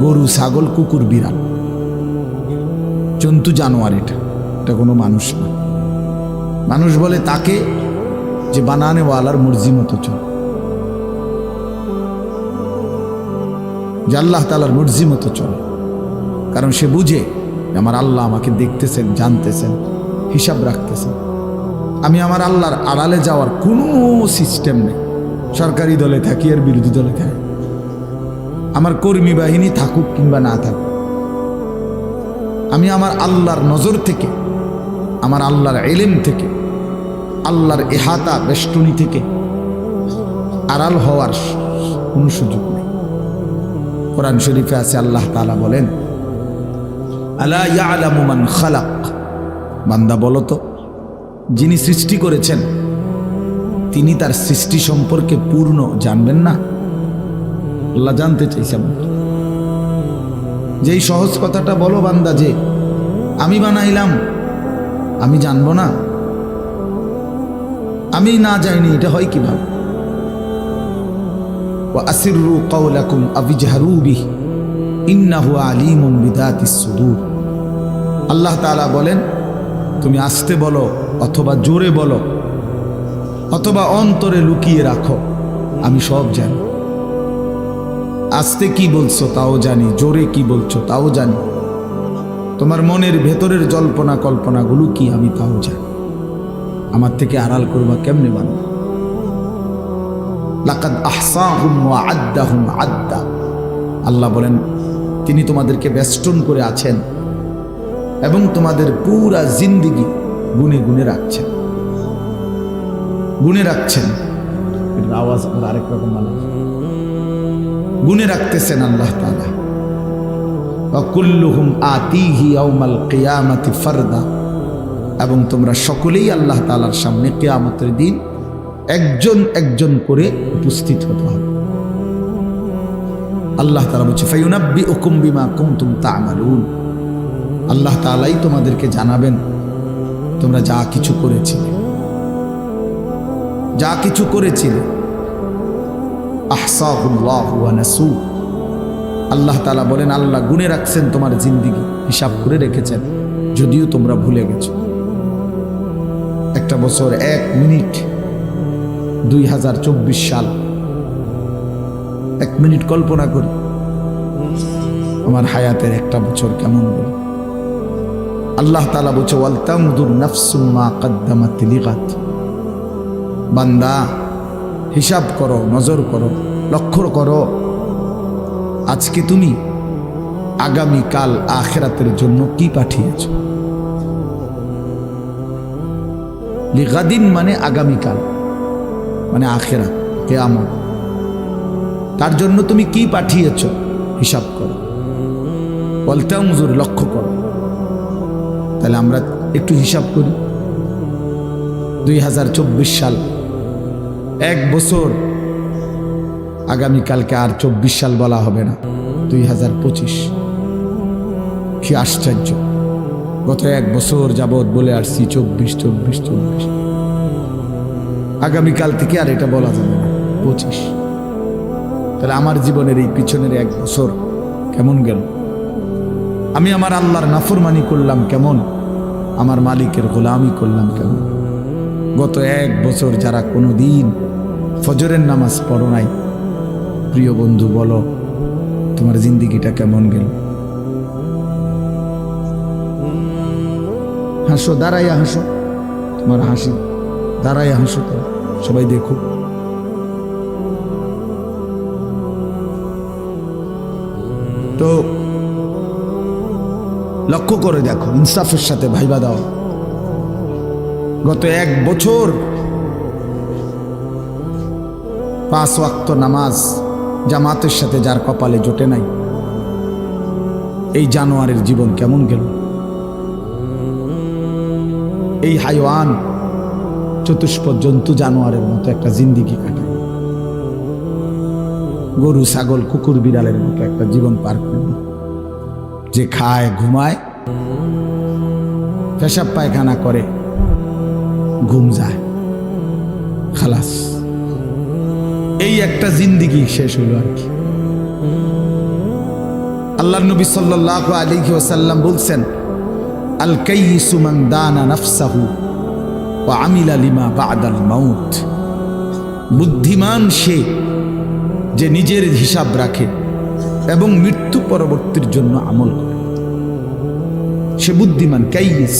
গরু, ছাগল, কুকুর, বিড়াল, জন্তু, জানোয়ার। এটা কোনো মানুষ না। মানুষ বলে তাকে যে বানানেওয়ালার মর্জি মতো চলে, যে আল্লাহ তাআলার মর্জি মতো চলে, কারণ সে বুঝে আমার আল্লাহ আমাকে দেখতেছেন, জানতেছেন, হিসাব রাখতেছেন। আমি আমার আল্লাহর আড়ালে যাওয়ার কোনো সিস্টেম নেই, সরকারি দলে থাকি আর বিরোধী দলে থাকি, আমার কর্মী বাহিনী থাকুক কিংবা না থাকুক, আমি আমার আল্লাহর নজর থেকে, আমার আল্লাহর ইলম থেকে, আল্লাহর ইহাতা বেষ্টনী থেকে আড়াল হওয়ার কোনো সুযোগ নেই। কোরআন শরীফে আছে, আল্লাহ তাআলা বলেন, আলা ইয়ালামু মান খালাক, বান্দা বলো তো, যিনি সৃষ্টি করেছেন তিনি তার সৃষ্টি সম্পর্কে পূর্ণ জানবেন না? আল্লাহ জানতে চাইছেন। যেই সহজ কথাটা বলো বান্দা, যে আমি বানাইলাম, আমি জানবো না, আমি না জানি, এটা হয় কিভাবে? ওয়া আসিররু কাওলাকুম আবিজহারু বিহি ইন্নাহু আলিমুম বিদাতিস সুদূর। আল্লাহ তাআলা বলেন, তুমি আস্তে বলো অথবা জোরে বলো অথবা অন্তরে লুকিয়ে রাখো, আমি সব জানি। আস্তে কি বলছো তাও জানি, জোরে কি বলছো তাও জানি, তোমার মনের ভেতরের জল্পনা কল্পনাগুলো কি আমি তাও জানি। আমার থেকে আড়াল করবা কেমনে বান্দা? লাকাদ আহসাহুম ওয়া আদ্দাহুম আদ্দা। আল্লাহ বলেন, তিনি তোমাদেরকে বেষ্টন করে আছেন এবং তোমাদের পুরা জিন্দিগি গুনে গুনে রাখছেন, গুনে রাখছেন। এর আওয়াজ আরেক রকম বানাচ্ছে, গুনে রাখতেছেন আল্লাহ তাআলা। ওয়া কুল্লুহুম আতিহি ইয়াউমাল কিয়ামাতি ফারদা, এবং তোমরা সকলেই আল্লাহ তাআলার সামনে কিয়ামতের দিন একজন একজন করে উপস্থিত হতে হবে। আল্লাহ তাআলা বলছে, ফায়ুনাব্বিউকুম বিমা কুনতুম তা'মালুন। আল্লাহ তাআলাই তোমাদেরকে জানাবেন তোমরা যা কিছু করেছিলে, যা কিছু করেছিলে। আহসাহুল্লাহু ওয়া নাসু। আল্লাহ তাআলা বলেন, আল্লাহ গুনে রাখছেন তোমার জিন্দেগি, হিসাব করে রেখেছেন, যদিও তোমরা ভুলে গেছো। একটা বছর, 1 মিনিট, 2024 সাল, 1 মিনিট কল্পনা করি আমার হায়াতের একটা বছর কেমন বলি। আল্লাহ তাআলা বলছে, ওয়াল তানজুর নাফসুম মা কদ্দামাত লিগাদ। বান্দা হিসাব করো, নজর করো, লক্ষ্য করো, আজকে তুমি আগামী কাল আখিরাতের জন্য কি পাঠিয়েছ। লিগাদিন মানে আগামীকাল, মানে আখিরাত, কিয়ামত। তার জন্য তুমি কি পাঠিয়েছ হিসাব করো। ওয়ালতানজুর, লক্ষ্য করো। তাহলে আমরা একটু হিসাব করি। 2024 সাল, 1 বছর, আগামীকালকে আর 24 সাল বলা হবে না, 2025। কি আশ্চর্য! গত 1 বছর যাবৎ বলে আসছি 24। আগামীকাল থেকে আর এটা বলা যাবে না, 25। তাহলে আমার জীবনের এই পিছনের 1 বছর কেমন গেল? আমি আমার আল্লাহর নাফরমানি করলাম কেমন? আমার মালিকের গোলামি করলাম কেমন? গত 1 বছর যারা কোনো দিন ফজরের নামাজ পড়ো নাই, প্রিয় বন্ধু বলো তোমার জিন্দিগিটা কেমন গেল? হাসো, দাঁড়াইয়া হাসো, তোমার হাসি দাঁড়াইয়া হাসো, তো সবাই দেখো। তো লক্ষ্য করে দেখো, ইনসাফের সাথে ভাইবা দাও। গত 1 বছর 5 ওয়াক্ত নামাজ জামাতের সাথে যার কপালে জোটে নাই, এই জানোয়ারের জীবন কেমন গেল? এই হাইওয়ান, চতুষ্পদ জন্তু জানোয়ারের মতো একটা জিন্দিগি কাটায়, গরু ছাগল কুকুর বিড়ালের মতো একটা জীবন পার করে, যে খায় ঘুমায়, পেশাব পায়খানা করে, ঘুম যায়, খালাস। এই একটা জিন্দিগি শেষ হলো আর কি। আল্লাহর নবী সাল্লাল্লাহু আলাইহি ওয়াসাল্লাম বলছেন, আল কাইয়িসু মান দানা নাফসাহু ওয়া আমিলা লিমা বা'দাল মাউত। বুদ্ধিমান সে যে নিজের হিসাব রাখে এবং মৃত্যু পরবর্তীর জন্য আমল করে, সে বুদ্ধিমান। কাইয়িস,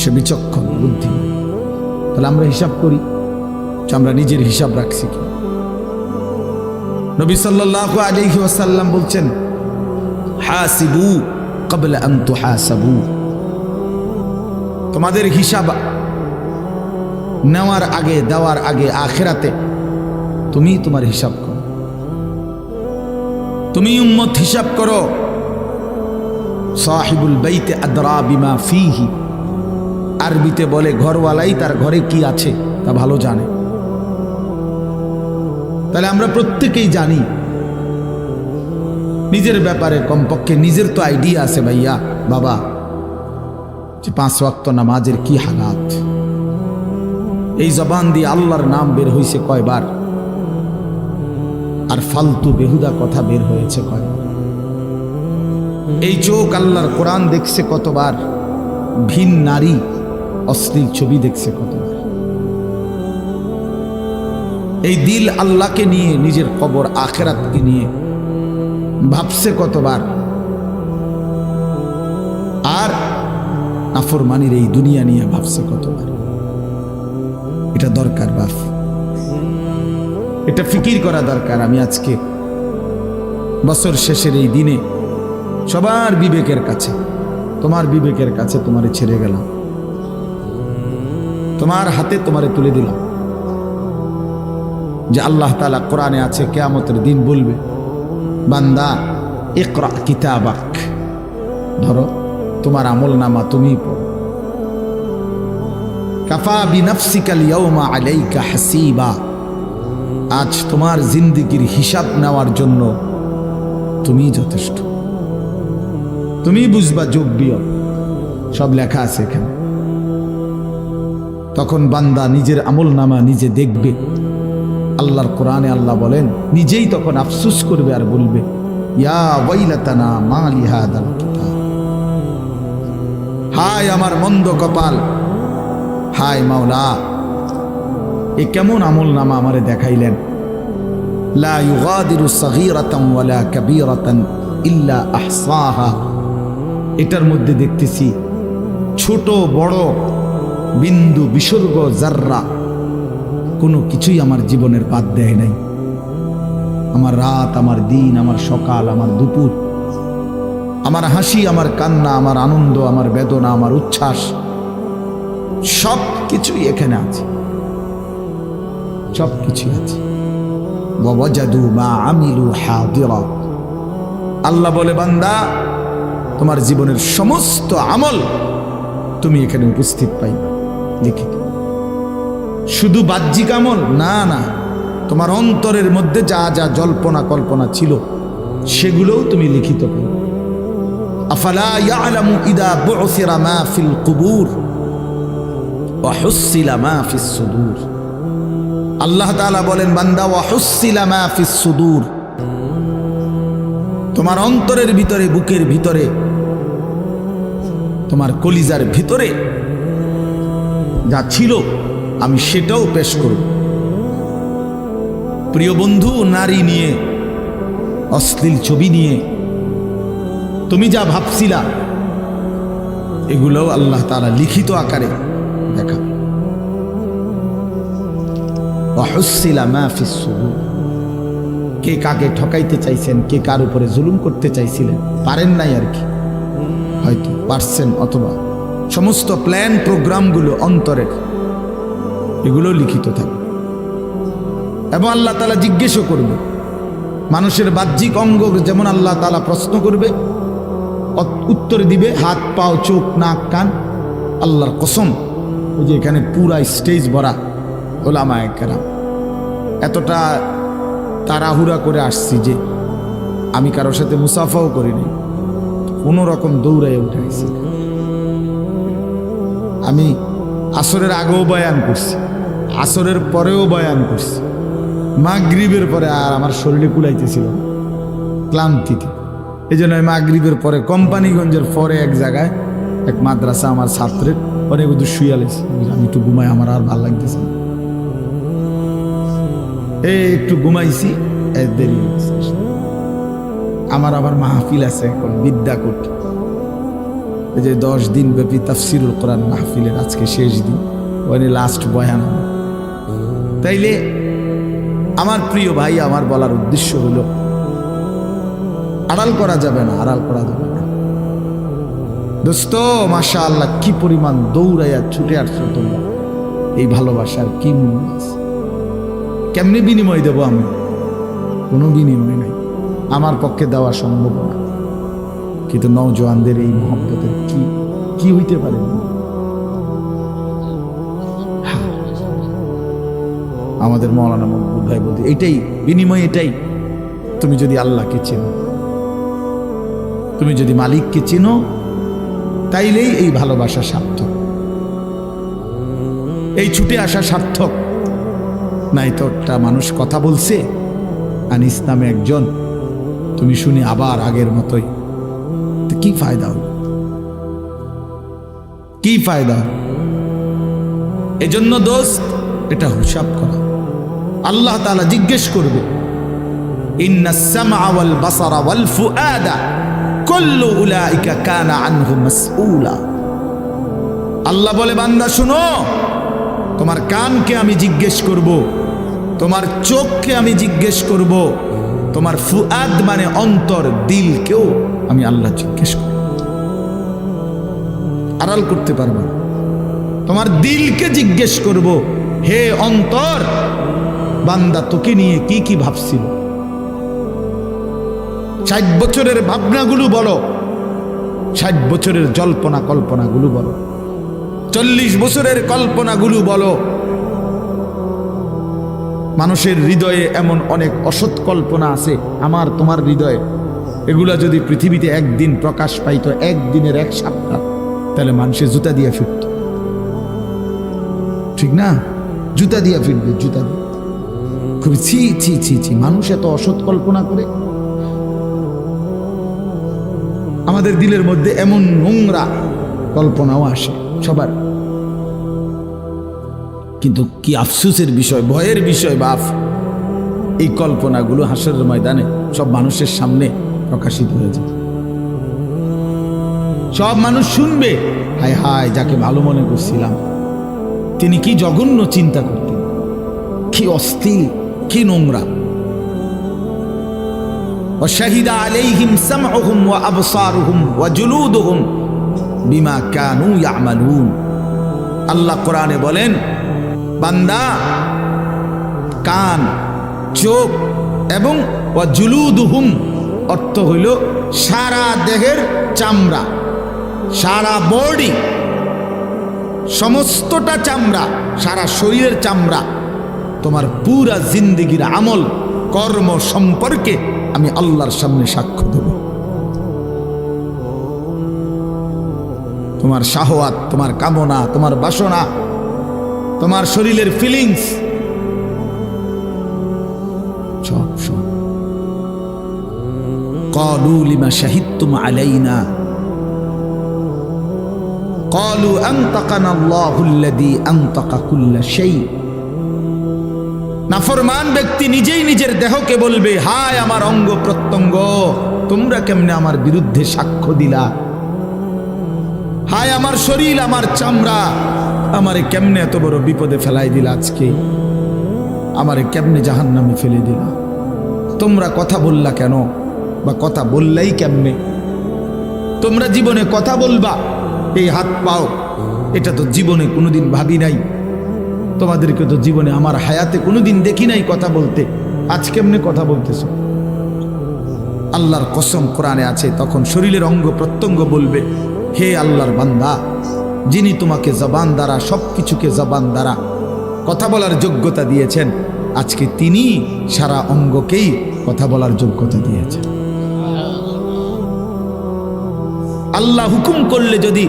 সে বিচক্ষণ, বুদ্ধিমান। তাহলে আমরা হিসাব করি যে আমরা নিজের হিসাব রাখছি কি? নবী সাল্লাল্লাহু আলাইহি ওয়াসাল্লাম বলছেন, হাসিবু ক্বাবলা আন তুহাসাবু। তোমাদের হিসাব নেওয়ার আগে, দেওয়ার আগে আখিরাতে তুমি তোমার হিসাব করো। তুমি উম্মত হিসাব করো। সাহিবুল বাইতে আদরা বিমা ফিহি, আরবিতে বলে ঘরওয়ালাই তার ঘরে কি আছে তা ভালো জানে। তাহলে আমরা প্রত্যেকেই জানি নিজের ব্যাপারে, কমপক্ষে নিজের তো আইডিয়া আছে ভাইয়া বাবা, যে 5 ওয়াক্ত নামাজের কি হালাত। এই জবান দিয়ে আল্লাহর নাম বের হয়েছে কয়বার, আর ফালতু বেহুদা কথা বের হয়েছে কয়বার। এই চোখ আল্লাহর কোরআন দেখছে কতবার, ভিন নারী অশ্লীল ছবি দেখছে কতবার। এই দিল আল্লাহকে নিয়ে, নিজের কবর আখিরাতকে নিয়ে ভাবছে কতবার। আর নাফরমানির এই দুনিয়া নিয়ে ভাবছে কতবার। এটা দরকার বাপ, এটা ফিকির করা দরকার। আমি আজকে বছর শেষের এই দিনে সবার বিবেকের কাছে, তোমার বিবেকের কাছে তোমারে ছেড়ে গেলাম, তোমার হাতে তোমারে তুলে দিলাম, যে আল্লাহ তাআলা কোরআনে আছে কিয়ামতের দিন বলবে, বান্দা ইকরা কিতাবাক, ধরো তোমার আমল নামা তুমি পড়ো। কাফা বিনাফসিকাল ইয়াউমা আলাইকা হাসিবা, আজ তোমার জিন্দেগির হিসাব নেওয়ার জন্য তুমি যথেষ্ট। তুমি বুঝবা যোগ্য, সব লেখা আছে এখানে। তখন বান্দা নিজের আমল নামা নিজে দেখবে। আল্লাহর কোরআনে আল্লাহ বলেন, নিজেই তখন আফসোস করবে আর বলবে, ইয়া ওয়াইলাতানা মা লিহাদাল কিতাব, হায় আমার মন্দ কপাল, হায় মাওলা, এ কেমন আমল নামা আমারে দেখাইলেন। লা ইউগাদিরু সাগীরাতান ওয়ালা কাবীরাতান ইল্লা আহসাহা, এটার মধ্যে দেখতেছি ছোট বড় বিন্দু বিসর্গ জাররা কোনো কিছুই আমার জীবনের বাদ দেয় নাই। আমার রাত, আমার দিন, আমার সকাল, আমার দুপুর, আমার হাসি, আমার কান্না, আমার আনন্দ, আমার বেদনা, আমার উচ্ছ্বাস, সব কিছুই এখানে আছে, সব কিছুই আছে। ওয়াজাদু মা আমিলু হাদিরা, আল্লাহ বলে, বান্দা তোমার জীবনের সমস্ত আমল তুমি এখানে উপস্থিত পাইবা লিখিত। শুধু বাহ্যিক আমল না, না, তোমার অন্তরের মধ্যে যা যা জল্পনা কল্পনা ছিল সেগুলোও তুমি লিখিত পাইবে। আফালা ইয়ালামু ইদা বুসিরা মা ফিল কুবুর ওয়া হুসিলা মা ফিস সুদূর। আল্লাহ তাআলা বলেন, বান্দা ওয়া হুসিলা মা ফিস সুদূর, তোমার অন্তরের ভিতরে, বুকের ভিতরে, তোমার কলিজার ভিতরে যা ছিল আমি সেটাও পেশ করব। প্রিয় বন্ধু, নারী নিয়ে, অশ্লীল ছবি নিয়ে তুমি যা ভাবছিলা এগুলোও আল্লাহ তাআলা লিখিত আকারে দেখা। ওয়াহুসিলা মা ফিস সুদূর, কে কাকে ঠকাইতে চাইছেন, কে কার উপরে জুলুম করতে চাইছিলেন, পারেন নাই আর কি, হয়তো পারছেন, অথবা সমস্ত প্ল্যান প্রোগ্রামগুলো অন্তরের, এগুলো লিখিত থাকে। এবং আল্লাহ তাআলা জিজ্ঞেসও করবে। মানুষের বাহ্যিক অঙ্গ যেমন আল্লাহ তাআলা প্রশ্ন করবে, উত্তর দিবে হাত, পাও, চোখ, নাক, কান। আল্লাহর কসম, ওই যে এখানে পুরা স্টেজ ভরা ওলামায়ে কেরাম, এতটা তাড়াহুড়া করে আসছি যে আমি কারোর সাথে মুসাফাও করিনি, কোনো রকম দৌড়াই উঠাইছি। আমি আসরের আগেও বয়ান করছি, আসরের পরেও বয়ান করছি, মাগরিবের পরে আর আমার শরীরে কুলাইতেছিল ক্লান্তিতে। এই জন্য মাগরিবের পরে কোম্পানিগঞ্জের পরে এক জায়গায় এক মাদ্রাসা আমার ছাত্রের অনেক দূর শুয়ালেছি, আমি একটু ঘুমাই, আমার আর ভালো লাগতেছে না, একটু ঘুমাইছি, দেরি হয়েছে। আমার আবার মাহফিল আছে এখন বিদ্যাকূট, এই যে 10 দিন ব্যাপী তাফসিরুল কোরআন মাহফিলের আজকে শেষ দিন, ওখানে লাস্ট বয়ান। তাইলে আমার প্রিয় ভাই, আমার বলার উদ্দেশ্য হলো, আড়াল করা যাবে না, আড়াল করা যাবে না। দোস্ত, মাশাআল্লাহ, কি পরিমাণ দৌড়াইয়া ছুটে আসছো তোমরা, এই ভালোবাসার কি মূল্য আছে? কেমনি বিনিময় দেব আমি? কোনো বিনিময় নাই, আমার পক্ষে দেওয়া সম্ভব না। কিন্তু নওজোয়ানদের এই মহব্বতের কি হইতে পারে? আমাদের মাওলানা মকবুল ভাই বলতে, এটাই বিনিময়, এটাই। তুমি যদি আল্লাহকে চেনো, তুমি যদি মালিককে চেনো, তাইলেই এই ভালোবাসা সার্থক, এই ছুটে আসা সার্থক। নাই তো একটা মানুষ কথা বলছে আনিস নামে একজন, তুমি শুনি আবার আগের মতোই, তো কি ফায়দা হল? কি ফায়দা? এজন্য দোস্ত, এটা হিসাব করা। আল্লাহ তাআলা জিজ্ঞেস করবে, ইন্নাস সামআ ওয়াল বাসারা ওয়াল ফুআদা কুল্লু উলাইকা কানা আনহু মাসউলা। আল্লাহ বলে, বান্দা শুনো, তোমার কানকে আমি জিজ্ঞেস করব, তোমার চোখকে আমি জিজ্ঞেস করব, তোমার ফুআদ মানে অন্তর, দিলকেও আমি আল্লাহ জিজ্ঞেস করব। আড়াল করতে পারবো না। তোমার দিলকে জিজ্ঞেস করব, হে অন্তর, বান্দা তোকে নিয়ে কি কি ভাবছিল? 60 বছরের ভাবনাগুলো বলো, 60 বছরের জল্পনা কল্পনাগুলো বলো, 40 বছরের কল্পনাগুলো বলো। মানুষের হৃদয়ে এমন অনেক অসৎ কল্পনা আছে, আমার তোমার হৃদয়ে। এগুলা যদি পৃথিবীতে একদিন প্রকাশ পাইত, একদিনের এক সপ্তাহ, তাহলে মানুষের জুতা দিয়ে ফিরত, ঠিক না? জুতা দিয়ে ফিরবে, জুতা দিয়ে। খুবই ছি ছি ছি ছি, মানুষ এত অসৎ কল্পনা করে। আমাদের দিলের মধ্যে এমন নোংরা কল্পনাও আসে সবার। কিন্তু কি আফসোসের বিষয়, ভয়ের বিষয় বাপ, এই কল্পনাগুলো হাসরের ময়দানে সব মানুষের সামনে প্রকাশিত হয়ে যায়। সব মানুষ শুনবে, হায় হায়, যাকে ভালো মনে করছিলাম তিনি কি জঘন্য চিন্তা করতেন, কি অস্থির, কি নোংরা। ওয়াশাহিদা আলাইহিম সামউহুম ওয়া আবসারুহুম ওয়া জুলুদুহুম বিমা কানু ইয়ামালুন। আল্লাহ কোরআনে বলেন, বান্দা, কান, চোখ এবং ওয়া জুলুদুহুম, অর্থ হইল সারা দেহের চামড়া, সারা বডি, সমস্তটা চামড়া, সারা শরীরের চামড়া, তোমার পুরা জিন্দেগির আমল কর্ম সম্পর্কে আমি আল্লাহর সামনে সাক্ষ্য দেব। তোমার শাহওয়াত, তোমার কামনা, তোমার বাসনা, তোমার শরীরের ফিলিংস সব সব। ক্বালু লিমা শাহিদতুম আলাইনা ক্বালু আনতাকানা আল্লাহুল্লাযী আনতাকা কুল্লা শাই। নাফরমান ব্যক্তি নিজেই নিজের দেহকে বলবে, হায় আমার অঙ্গ প্রত্যঙ্গ, তোমরা কেমনে আমার বিরুদ্ধে সাক্ষ্য দিলা? হায় আমার শরীর, আমার চামড়া, আমারে কেমনে এত বড় বিপদে ফেলাই দিলা? আজকে আমারে কেমনে জাহান্নামে ফেলে দিলা? তোমরা কথা বললা কেন, বা কথা বললাই কেমনে? তোমরা জীবনে কথা বলবা, এই হাত পাও, এটা তো জীবনে কোনোদিন ভাবি নাই। তোমাদেরকে তো জীবনে আমার হায়াতে কোনোদিন দেখি নাই কথা বলতে, আজ কেমনে কথা বলতেছ? আল্লাহর কসম কোরআনে আছে, তখন শরীরের অঙ্গ প্রত্যঙ্গ বলবে, হে আল্লাহর বান্দা, যিনি তোমাকে জবান দ্বারা, সবকিছুকে জবান দ্বারা কথা বলার যোগ্যতা দিয়েছেন, আজকে তিনি সারা অঙ্গকেই কথা বলার যোগ্যতা দিয়েছেন। আল্লাহ হুকুম করলে যদি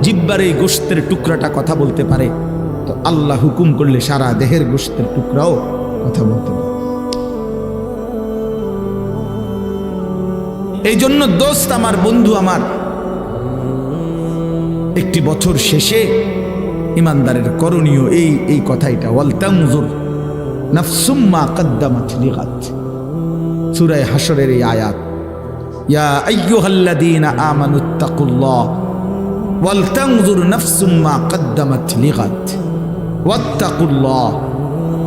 জিহ্বার এই গোশতের টুকরাটা কথা বলতে পারে, তো আল্লাহ হুকুম করলে সারা দেহের গোশতের টুকরাও কথা বলতে পারে। এই জন্য দোস্ত আমার, বন্ধু আমার, একটি বছর শেষে ইমানদারের করণীয় এই কথাইটা, ওয়াল তানজুর নাফসুম মা কদ্দামাত লিগাদ। সূরা হাশরের এই আয়াত, ইয়া আইয়ুহাল্লাযীনা আমানুত্তাকুল্লাহ ওয়াল তানজুর নাফসুম মা কদ্দামাত লিগাদ ওয়াত্তাকুল্লাহ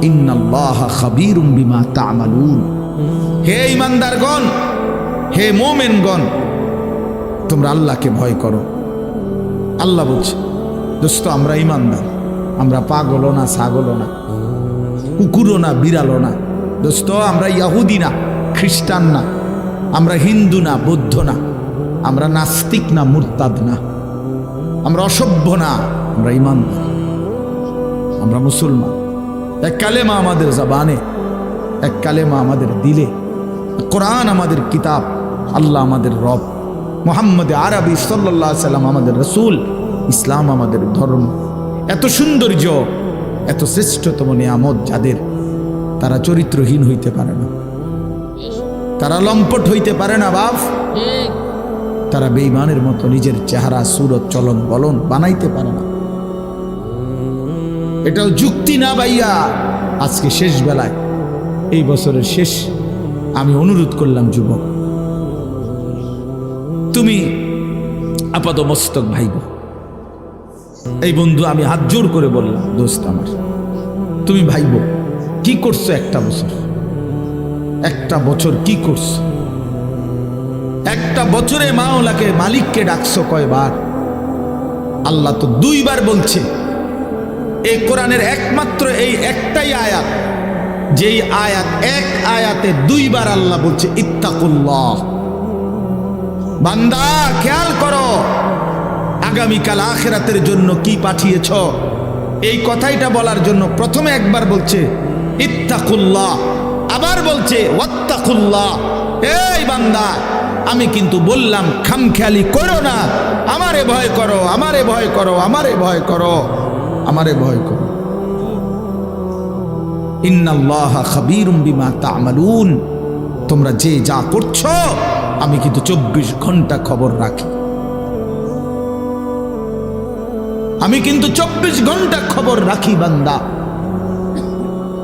ইন্নাল্লাহা খাবীরুম বিমা তা'মালুন। হে ইমানদারগণ, হে মুমিনগণ, তোমরা আল্লাহকে ভয় করো। আল্লাহ বলছে, দোস্ত আমরা ইমানদার, আমরা পাগলও না, ছাগলও না, কুকুরও না, বিড়ালও না। দোস্ত আমরা ইহুদি না, খ্রিস্টান না, আমরা হিন্দু না, বৌদ্ধ না, আমরা নাস্তিক না, মুরতাদ না, আমরা অসভ্য না, আমরা ইমানদার, আমরা মুসলমান। এক কালেমা আমাদের জবানে, এক কালেমা আমাদের দিলে, কোরআন আমাদের কিতাব, আল্লাহ আমাদের রব, মুহাম্মদ আরবি সাল্লাল্লাহু আলাইহি সাল্লাম আমাদের রাসূল, ইসলাম আমাদের ধর্ম। এত সৌন্দর্য, এত শ্রেষ্ঠতম নিয়ামত যাদের, তারা চরিত্রহীন হইতে পারে না, তারা লম্পট হইতে পারে না বাপ, তারা বেঈমানের মতো নিজের চেহারা, সুরত, চলন বলন বানাইতে পারে না। এটাও যুক্তি না ভাইয়া। আজকে শেষ বেলায়, এই বছরের শেষ, আমি অনুরোধ করলাম, যুবক তুমি আপাত মস্তক ভাইব। এই বন্ধু আমি হাত জোর করে বললাম, দোস্ত আমার, তুমি ভাইব, কি করছো একটা বছর? একটা বছর কি করছো? একটা বছরে মাওলাকে, মালিককে ডাকছো কয়বার? আল্লাহ তো দুইবার বলছে। এই কোরআনের একমাত্র এই একটাই আয়াত, যেই আয়াত, এক আয়াতে দুইবার আল্লাহ বলছে ইত্তাকুল্লাহ। বান্দা খেয়াল করো, আগামীকাল আখিরাতের জন্য কি পাঠিয়েছ, এই কথাইটা বলার জন্য প্রথমে একবার বলছে ইত্তাকুল্লাহ, আবার বলছে ওয়াত্তাকুল্লাহ। এই বান্দা, আমি কিন্তু বললাম খামখেয়ালি করো না, আমারে ভয় করো, আমারে ভয় করো, আমারে ভয় করো, আমারে ভয় করো। ইন্নাল্লাহা খাবীরুম বিমা তা'মালুন। তোমরা যে যা করছো, আমি কিন্তু 24 ঘন্টা খবর রাখি। আমি কিন্তু 24 ঘন্টা খবর রাখি বান্দা,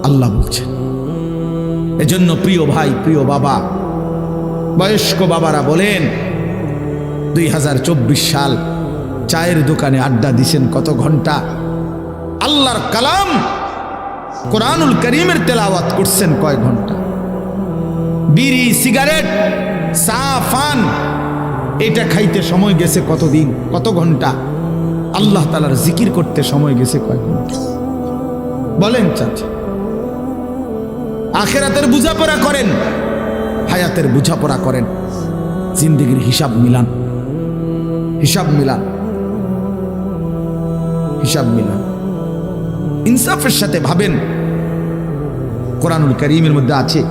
আল্লাহ বলছেন। এজন্য প্রিয় ভাই, প্রিয় বাবা, বয়স্ক বাবারা বলেন, 2024 সাল, চায়ের দোকানে আড্ডা দিছেন কত ঘন্টা? আল্লাহর কালাম কোরআনুল কারীমের তেলাওয়াত করছেন কয় ঘন্টা? বিড়ি, সিগারেট, চা, পান, এটা খাইতে সময় গেছে কতদিন, কত ঘন্টা? আল্লাহ তাআলার জিকির করতে সময় গেছে কয় ঘন্টা? বলেন চাচা। আখিরাতের বুঝাপড়া করেন, হায়াতের বুঝাপড়া করেন। জিন্দগির হিসাব মিলান, হিসাব মিলান, হিসাব মিলান, ইনসাফের সাথে ভাবেন। কোরআনুল কারীমের মধ্যে আছে,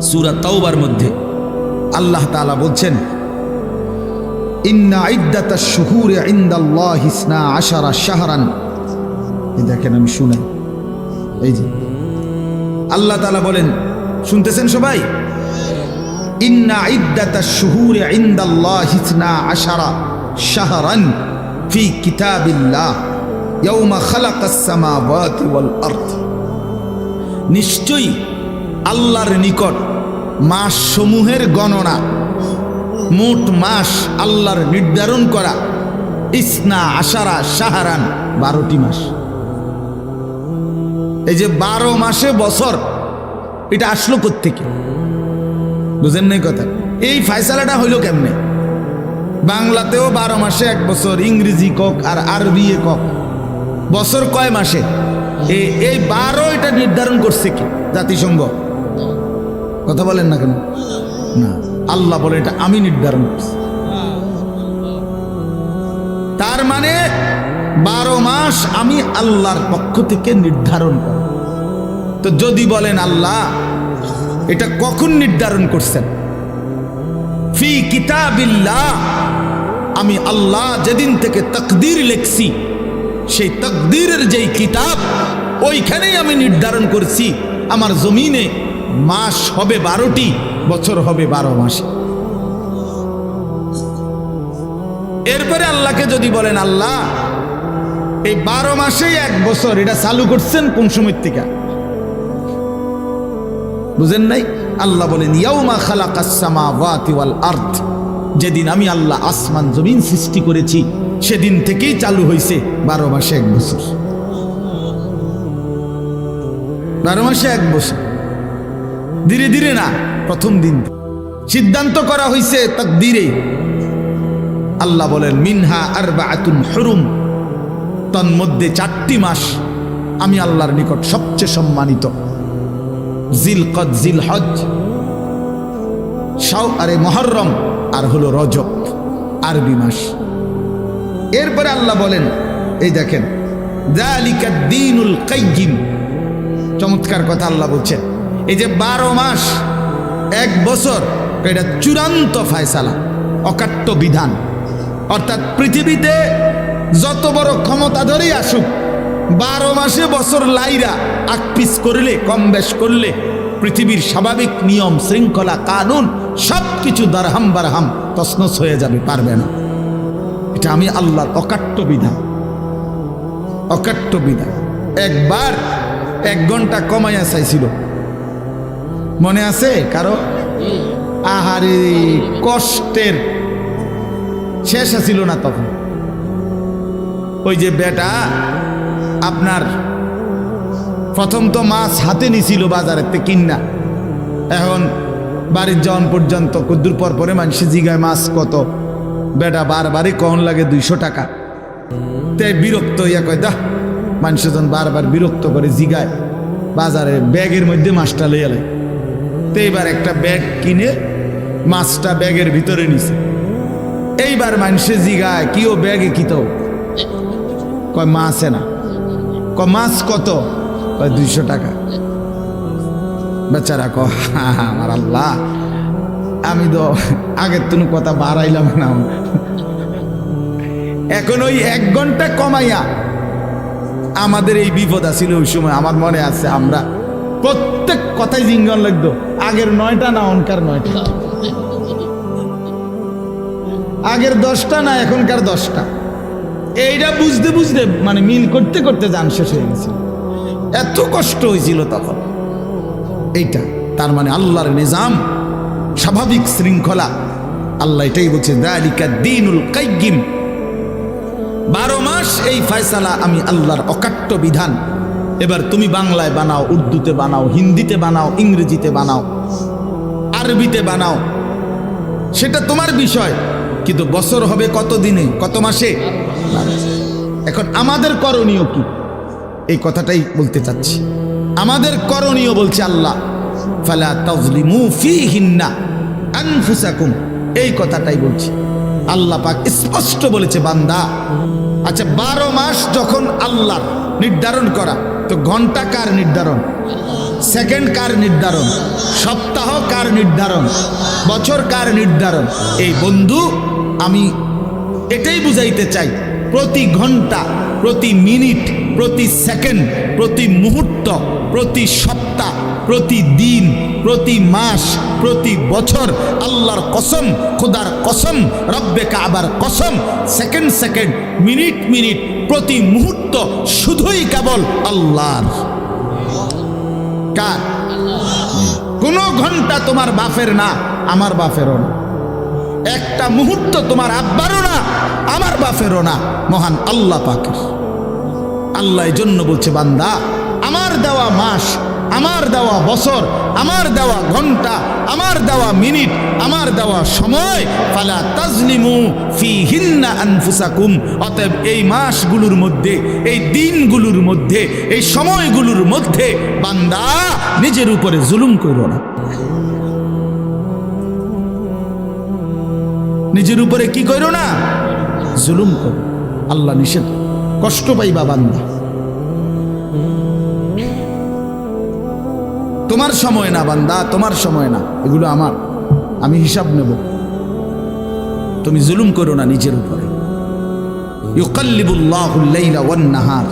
সূরা তাওবার মধ্যে আল্লাহ তাআলা বলছেন, ইন্না ইদ্দাতাশ শুহুরি ইনদাল্লাহি 12 শাহরান। এই দেখেন, আমি শুনাই, এই যে আল্লাহ তাআলা বলেন, শুনতেছেন সবাই? ইন্না ইদ্দাতাশ শুহুরি ইনদাল্লাহি 12 শাহরান ফি কিতাবিল্লাহ ইয়াওমা খালাকাস সামাওয়াতি ওয়াল আরদ। নিশ্চয়ই আল্লাহর নিকট মাস সমূহের গণনা, মোট মাস আল্লাহর নির্ধারণ করা 12 শাহরান, 12টি মাস। এই যে 12 মাসে বছর, এটা আসলো কোত্থেকে? বুঝেন নাই কথা? এই ফায়সালাটা হইল কেমনে? বাংলাতেও 12 মাসে 1 বছর, ইংরেজি কক আর আরবি কক, বছর কয় মাসে? এই 12 এটা নির্ধারণ করছে কি? জাতিসংঘ? কথা বলেন না কেন? না, আল্লাহ বলে এটা আমি নির্ধারণ করছি। তার মানে 12 মাস আমি আল্লাহর পক্ষ থেকে নির্ধারণ করি। তো যদি বলেন আল্লাহ এটা কখন নির্ধারণ করছেন? ফি কিতাবিল্লাহ, আমি আল্লাহ যেদিন থেকে তাকদীর লিখছি, সেই তাকদীরের যেই কিতাব, ওইখানেই আমি নির্ধারণ করছি আমার জমিনে মাস হবে 12টি, বছর হবে 12 মাস। এরপরে আল্লাহকে যদি বলেন আল্লাহ এই 12 মাসেই 1 বছর, এটা চালু করছেন কোন সময় থেকে? বুঝেন নাই? আল্লাহ বলেন ইয়াউমা খালাকাস সামাওয়াতি ওয়াল আরদ, যেদিন আমি আল্লাহ আসমান জমিন সৃষ্টি করেছি সেদিন থেকেই চালু হয়েছে 12 মাসে 1 বছর। 12 মাসে 1 বছর, ধীরে ধীরে না, প্রথম দিন সিদ্ধান্ত করা হয়েছে তাকদীরে। আল্লাহ বলেন মিনহা আরবাআতুন হুরুম, তন্মধ্যে 4টি মাস আমি আল্লাহর নিকট সবচেয়ে সম্মানিত, জিলকদ, জিলহজ, আরে মুহররম, আর হলো রজব, আরবি মাস। এরপরে আল্লাহ বলেন, এই দেখেন যালিকাদ দীনুল কাইয়িম, চমৎকার কথা আল্লাহ বলছেন। এই যে 12 মাস 1 বছর, এটা চূড়ান্ত ফায়সালা, অকাট্য বিধান। অর্থাৎ পৃথিবীতে যত বড় ক্ষমতাধরই আসুক, 12 মাসে বছর লাইরা আকপিস করলে, কম বেশ করলে, পৃথিবীর স্বাভাবিক নিয়ম শৃঙ্খলা কানুন সব কিছু দারহাম বারহাম তছনছ হয়ে যাবে, পারবে না। এটা আমি আল্লাহর অকাট্য বিধান, অকাট্য বিধান। একবার 1 ঘন্টা কমাইয়া চাইছিল, মনে আছে কারো? আহারে কষ্টের শেষ ছিল না তখন। ওই যে বেটা আপনার প্রথম তো মাছ হাতে নিছিল বাজারেতে কিনা, এখন বাড়ির যাওয়ান পর্যন্ত কদ্দুর পর পরে মানুষে জিগায় মাছ কত, বেটা বারবারই কখন লাগে 200 টাকা। তাই বিরক্ত হইয়া কয় দা, মানুষজন বারবার বিরক্ত করে জিগায়, বাজারে ব্যাগের মধ্যে মাছটা লইয়া লাই। তো এইবার একটা ব্যাগ কিনে মাছটা ব্যাগের ভিতরে নিছে। এইবার মানুষে জিগায় কি ও ব্যাগে কি তো? কয় মাছে না। কয় মাছ কত? কয় 200 টাকা। বেচারা কয় আমার আল্লাহ, আমি তো আগের তুমি কথা বাড়াইলাম না, এখন ওই 1 ঘন্টা কমাইয়া আমাদের এই বিপদ আছিল। ওই সময় আমার মনে আছে, আমরা প্রত্যেক কথাই জিঙ্গন লাগতো, আগের 9টা না অনকার 9টা, আগের 10টা না এখনকার 10টা। এইটা বুঝতে বুঝতে মানে মিল করতে করতে জান শেষ হয়ে গেছিল, এত কষ্ট হয়েছিল তখন। এইটা তার মানে আল্লাহর নিজাম, স্বাভাবিক শৃঙ্খলা। আল্লাহ এটাই বলছে যালিকাদ দীনুল কাইয়িম, 12 মাস এই ফয়সালা আমি আল্লাহর অকাট্য বিধান। এবার তুমি বাংলায় বানাও, উর্দুতে বানাও, হিন্দিতে বানাও, ইংরেজিতে বানাও, আরবিতে বানাও, সেটা তোমার বিষয়, কিন্তু বছর হবে কত দিনে, কত মাসে? এখন আমাদের করণীয় কি, এই কথাটাই বলতে চাচ্ছি। আমাদের করণীয় বলছে আল্লাহ ফালা তাজলিমু ফীহিন্না, আনফুসাকুম, এই কথাটাই বলছি। আল্লাহ পাক স্পষ্ট বলেছে বান্দা। আচ্ছা 12 মাস যখন আল্লাহ নির্ধারণ করা, তো ঘন্টা কার নির্ধারণ, সেকেন্ড কার নির্ধারণ, সপ্তাহ কার নির্ধারণ, বছর কার নির্ধারণ? এই বন্ধু আমি এটাই বুঝাইতে চাই, প্রতি ঘন্টা, প্রতি মিনিট, প্রতি সেকেন্ড, প্রতি মুহূর্ত, প্রতি সপ্তাহ, প্রতি দিন, প্রতি মাস, প্রতি বছর আল্লাহর কসম, খোদার কসম, রব্বে কাবার কসম, সেকেন্ড সেকেন্ড, মিনিট মিনিট, প্রতি মুহূর্ত শুধুই কেবল আল্লাহর। কার? কোনো ঘন্টা তোমার বাপের না, আমার বাপেরও না। একটা মুহূর্ত তোমার আব্বারও না, আমার বাপেরও না, মহান আল্লাহ পাকের। আল্লাহ এই জন্য বলছে বান্দা, আমার দেওয়া মাস, আমার দেওয়া বছর, আমার দেওয়া ঘন্টা, আমার দেওয়া মিনিট, আমার দেওয়া সময়, ফালা তাজলিমু ফিহিন্না আনফুসাকুম, অতএব এই মাসগুলোর মধ্যে, এই দিনগুলোর মধ্যে, এই সময়গুলোর মধ্যে বান্দা নিজের উপরে জুলুম করো না। নিজের উপরে কি করো না? জুলুম করো। আল্লাহ নিষেধ, কষ্ট পাইবা বান্দা। তোমার সময় না বান্দা, তোমার সময় না, এগুলো আমার, আমি হিসাব নেব। তুমি জুলুম করো না নিজের উপরে। ইউকাল্লিবুল্লাহুল লাইলা ওয়ান নাহার,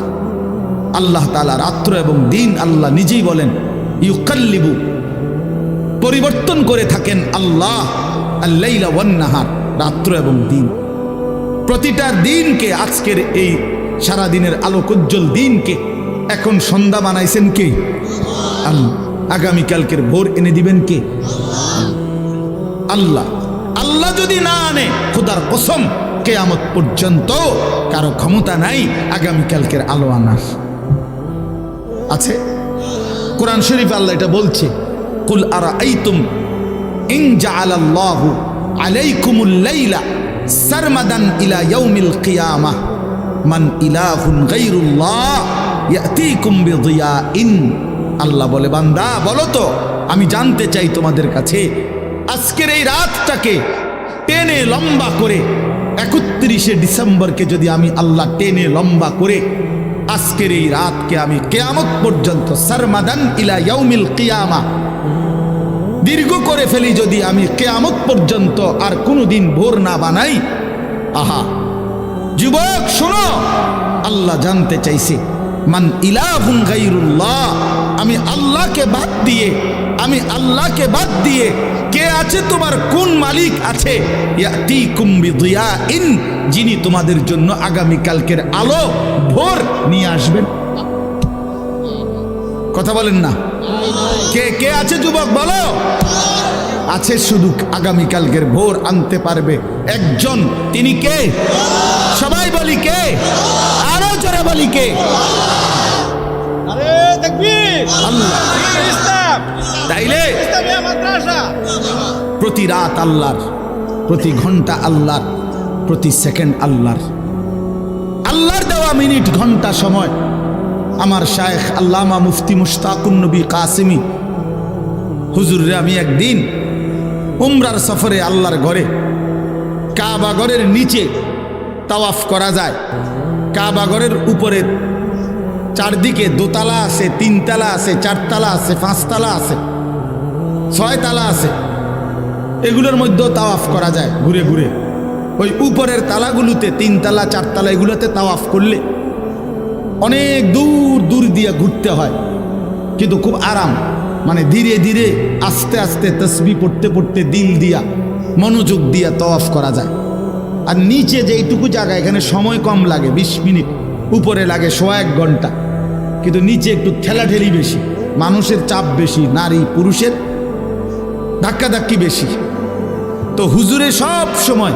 আল্লাহ তাআলা রাত্র এবং দিন আল্লাহ নিজেই বলেন ইউকাল্লিবু, পরিবর্তন করে থাকেন আল্লাহ, আল লাইলা ওয়ান নাহার, রাত্র এবং দিন। প্রতিটা দিনকে, আজকের এই সারা দিনের আলোকোজ্জ্বল দিনকে এখন সন্ধ্যা বানাইছেন কে? আল্লাহ। আগামীকালকের ভোর এনে দিবেন কে? আল্লাহ। আল্লাহ যদি না আনে, খোদার কসম কিয়ামত পর্যন্ত কারো ক্ষমতা নাই আগামীকালকের আলো আনার। আছে কোরআন শরীফে আল্লাহ এটা বলছে, কুল আরাআইতুম ইন জাআলাল্লাহু আলাইকুমুল লাইলা সারমাদান ইলা ইয়াউমিল কিয়ামাহ মান ইলাহুন গায়রুল্লাহ ইয়াতিকুম বিদিয়াইন। আল্লাহ বলে বান্দা বলো তো, আমি জানতে চাই তোমাদের কাছে, আজকের এই রাতটাকে টেনে লম্বা করে 31শে ডিসেম্বরকে যদি আমি আল্লাহ টেনে লম্বা করে আজকের এই রাতকে আমি কিয়ামত পর্যন্ত সারমাদান ইলা ইয়াউমিল কিয়ামা দীর্ঘ করে ফেলি, যদি আমি কিয়ামত পর্যন্ত আর কোনোদিন ভোর না বানাই। আহা যুবক শোনো, আল্লাহ জানতে চাইছে মান ইলাহুন গায়রুল্লাহ, আমি আল্লাহকে বাদ দিয়ে, আমি আল্লাহকে বাদ দিয়ে কে আছে? তোমার কোন মালিক আছে? ইয়াতিকুম বিদিয়াইন, যিনি তোমাদের জন্য আগামী কালকের আলো ভোর নিয়ে আসবেন। কথা বলেন না, কে কে আছে যুবক বলো? আছে, শুধু আগামী কালকের ভোর আনতে পারবে একজন, তিনি কে? সবাই বলি কে? আরো জোরে বলি কে? আরে তাকবীর, আল্লাহ। ইসলাম, তাইলে ইসলামিয়া মাদ্রাসা। প্রতি রাত আল্লাহর, প্রতি ঘন্টা আল্লাহর, প্রতি সেকেন্ড আল্লাহর। আল্লাহর দেওয়া মিনিট ঘন্টা সময়। আমার শায়েখ আল্লামা মুফতি মুশতাকুন নবী কাসেমি হুজুরে আমি একদিন উমরার সফরে আল্লাহর ঘরে, কাবা ঘরের নিচে তাওয়াফ করা যায়, কাবা ঘরের উপরে চারদিকে দোতলা আছে, তিনতলা আছে, চারতলা আছে, পাঁচতলা আছে, ছয়তলা আছে, এগুলোর মধ্যেও তাওয়াফ করা যায় ঘুরে ঘুরে। ওই উপরের তালাগুলোতে, তিনতলা চারতলা, এগুলোতে তাওয়াফ করলে অনেক দূর দূর দিয়ে ঘুরতে হয়, কিন্তু খুব আরাম, মানে ধীরে ধীরে আস্তে আস্তে তসবিহ পড়তে পড়তে দিল দিয়া মনোযোগ দিয়া তাওয়াফ করা যায়। আর নিচে যেইটুকু জায়গা, এখানে সময় কম লাগে 20 মিনিট, উপরে লাগে 1.5 ঘন্টা, কিন্তু নিচে একটু ঠেলাঠেলি বেশি, মানুষের চাপ বেশি, নারী পুরুষের ধাক্কাধাক্কি বেশি। তো হুজুরে সব সময়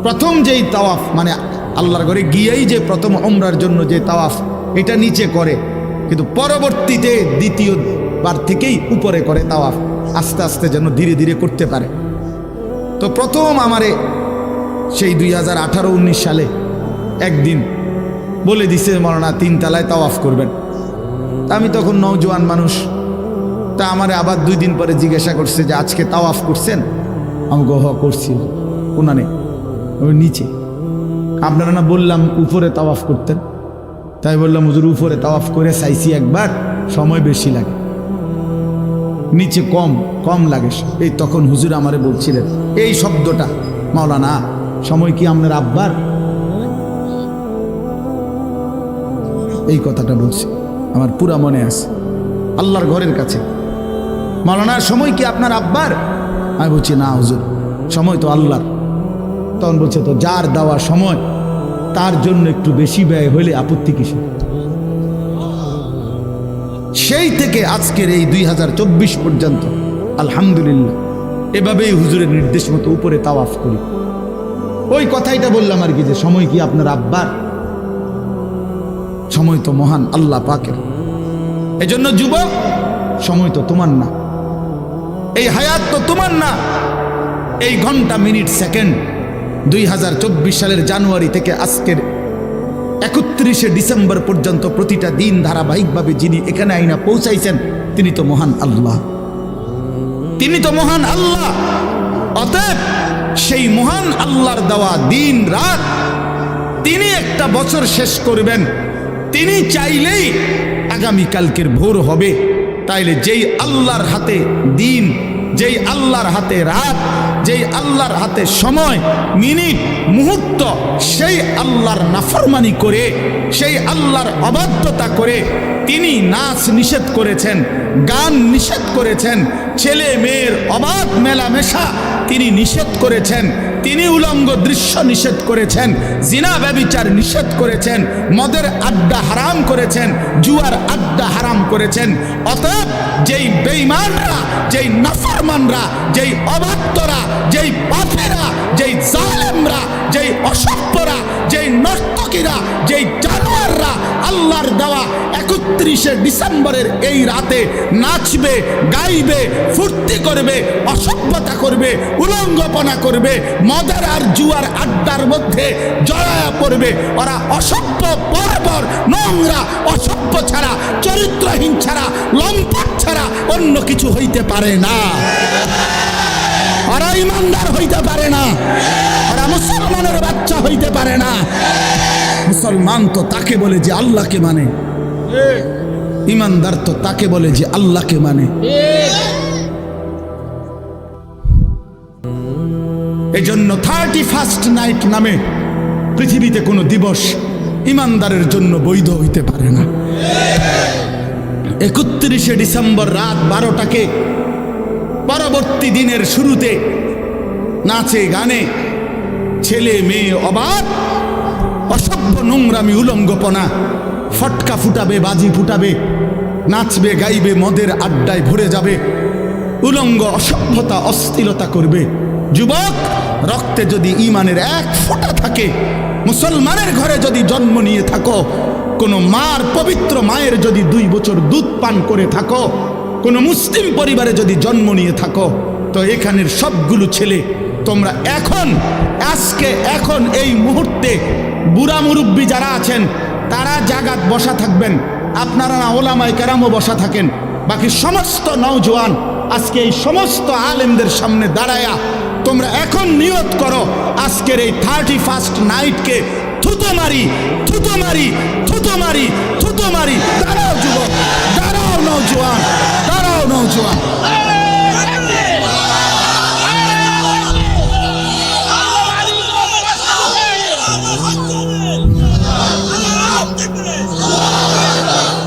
প্রথম যেই তাওয়াফ, মানে আল্লাহর ঘরে গিয়েই যে প্রথম উমরার জন্য যে তাওয়াফ, এটা নিচে করে, কিন্তু পরবর্তীতে দ্বিতীয়বার থেকেই উপরে করে তাওয়াফ, আস্তে আস্তে যেন ধীরে ধীরে করতে পারে। তো প্রথম আমারে সেই 2018-19 সালে একদিন বলে দিছে, মৌলানা 3 তলায় তাওয়াফ করবেন। আমি তখন নওজোয়ান মানুষ, তা আমারে আবার 2 দিন পরে জিজ্ঞাসা করছে যে আজকে তাওয়াফ করছেন? আমি হ করছি। কোনানে? ওই নিচে। আপনারা না বললাম উপরে তাওয়াফ করতেন, তাই বললাম হুজুর উপরে তাওয়াফ করে চাইছি একবার, সময় বেশি লাগে, নিচে কম কম লাগে। এই তখন হুজুর আমারে বলছিলেন এই শব্দটা, মাওলানা সময় কি আপনার আব্বার? এই কথাটা বলছি, আমার পুরা মনে আছে। আল্লাহর ঘরের কাছে, মাওলানা সময় কি আপনার আব্বার? আমি বলছি না হুজুর, সময় তো আল্লাহর। তখন বলছে তো যার দেওয়া সময় তার জন্য একটু বেশি ব্যয় হইলে আপত্তি কিসের? সেই থেকে আজকের এই 2024 পর্যন্ত আলহামদুলিল্লাহ এভাবেই হুজুরের নির্দেশ মতো উপরে তাওয়াফ করি। ওই কথাইটা বললাম আর কি, যে সময় কি আপনার আব্বার? সময় তো মহান আল্লাহ পাকের। এজন্য যুবক, সময় তো তোমার না, এই হায়াত তো তোমার না। এই ঘন্টা মিনিট সেকেন্ড 2024 সালের জানুয়ারি থেকে আজকের 31শে ডিসেম্বর পর্যন্ত প্রতিটা দিন ধারাবাহিকভাবে যিনি এখানে আইনা পৌঁছাইছেন তিনি তো মহান আল্লাহ, তিনি তো মহান আল্লাহ। অতএব সেই মহান আল্লাহর দেওয়া দিন রাত, তিনি একটা বছর শেষ করবেন, তিনি চাইলেই আগামীকালকের ভোর হবে। তাইলে যেই আল্লাহর হাতে দিন, যেই আল্লাহর হাতে রাত, যেই আল্লাহর হাতে সময়, মিনিট, মুহূর্ত, সেই আল্লাহর নাফরমানি করে, সেই আল্লাহর অবাধ্যতা করে তিনি নাচ নিষেধ করেছেন, গান নিষেধ করেছেন, ছেলে মেয়ের অবাধ মেলামেশা তিনি নিষেধ করেছেন, তিনি উলঙ্গ দৃশ্য নিষেধ করেছেন, জিনা ব্যভিচার নিষেধ করেছেন, মদের আড্ডা হারাম করেছেন, জুয়ার আড্ডা হারাম করেছেন। অতএব যেই বেঈমানরা, যেই নাফরমানরা, যেই অবাধ্যরা, যেই পাপীরা, যেই জালেমরা, যেই অসভ্যরা, যেই নর্তকীরা, যেই জানোয়াররা আল্লাহর দেওয়া 31শে ডিসেম্বরের এই রাতে নাচবে, গাইবে, ফুর্তি করবে, অসভ্যতা করবে, উলঙ্গপনা করবে, মদের আর জুয়ার আড্ডার মধ্যে জড়ায়া পড়বে, ওরা অসভ্য, বর্বর, নোংরা, অসভ্য ছাড়া, চরিত্রহীন ছাড়া, লম্পট ছাড়া অন্য কিছু হইতে পারে না। ওরা ইমানদার হইতে পারে না, ওরা মুসলমানের বাচ্চা হইতে পারে না। মুসলমান তো তাকে বলে যে আল্লাহকে মানে, ইমানদার তো তাকে বলে যে আল্লাহকে মানে। এজন্য 31st নাইট নামে পৃথিবীতে কোনো দিবস ইমানদারের জন্য বৈধ হইতে পারে না। 31শে ডিসেম্বর রাত 12টাকে পরবর্তী দিনের শুরুতে নাচে গানে ছেলে মেয়ে অবাধ, অসভ্য, নোংরামি, উলঙ্গপনা, ফটকা ফুটাবে, বাজি ফুটাবে, নাচবে, গাইবে, মদের আড্ডায় ভরে যাবে, উলঙ্গ, অসভ্যতা, অস্থিরতা করবে। যুবক, রক্তে যদি ইমানের এক ফোঁটা থাকে, মুসলমানের ঘরে যদি জন্ম নিয়ে থাকো, কোনো মার, পবিত্র মায়ের যদি 2 বছর দুধ পান করে থাকো, কোনো মুসলিম পরিবারে যদি জন্ম নিয়ে থাকো, তো এখানের সবগুলো ছেলে তোমরা এখন এই মুহূর্তে বুড়া মুরব্বী যারা আছেন তারা জাগাত বসা থাকবেন, আপনারা না ওলামায়ে কেরামও বসা থাকেন। বাকি সমস্ত নওজোয়ান আজকে এই সমস্ত আলেমদের সামনে দাঁড়ায়া তোমরা এখন নিয়ত করো, আজকের এই 31st নাইটকে থুতো মারি, থুতো মারি, থুতো মারি, থুতো মারি। দাঁড়াও যুবক, দাঁড়াও নওজোয়ান, দাঁড়াও নওজোয়ান।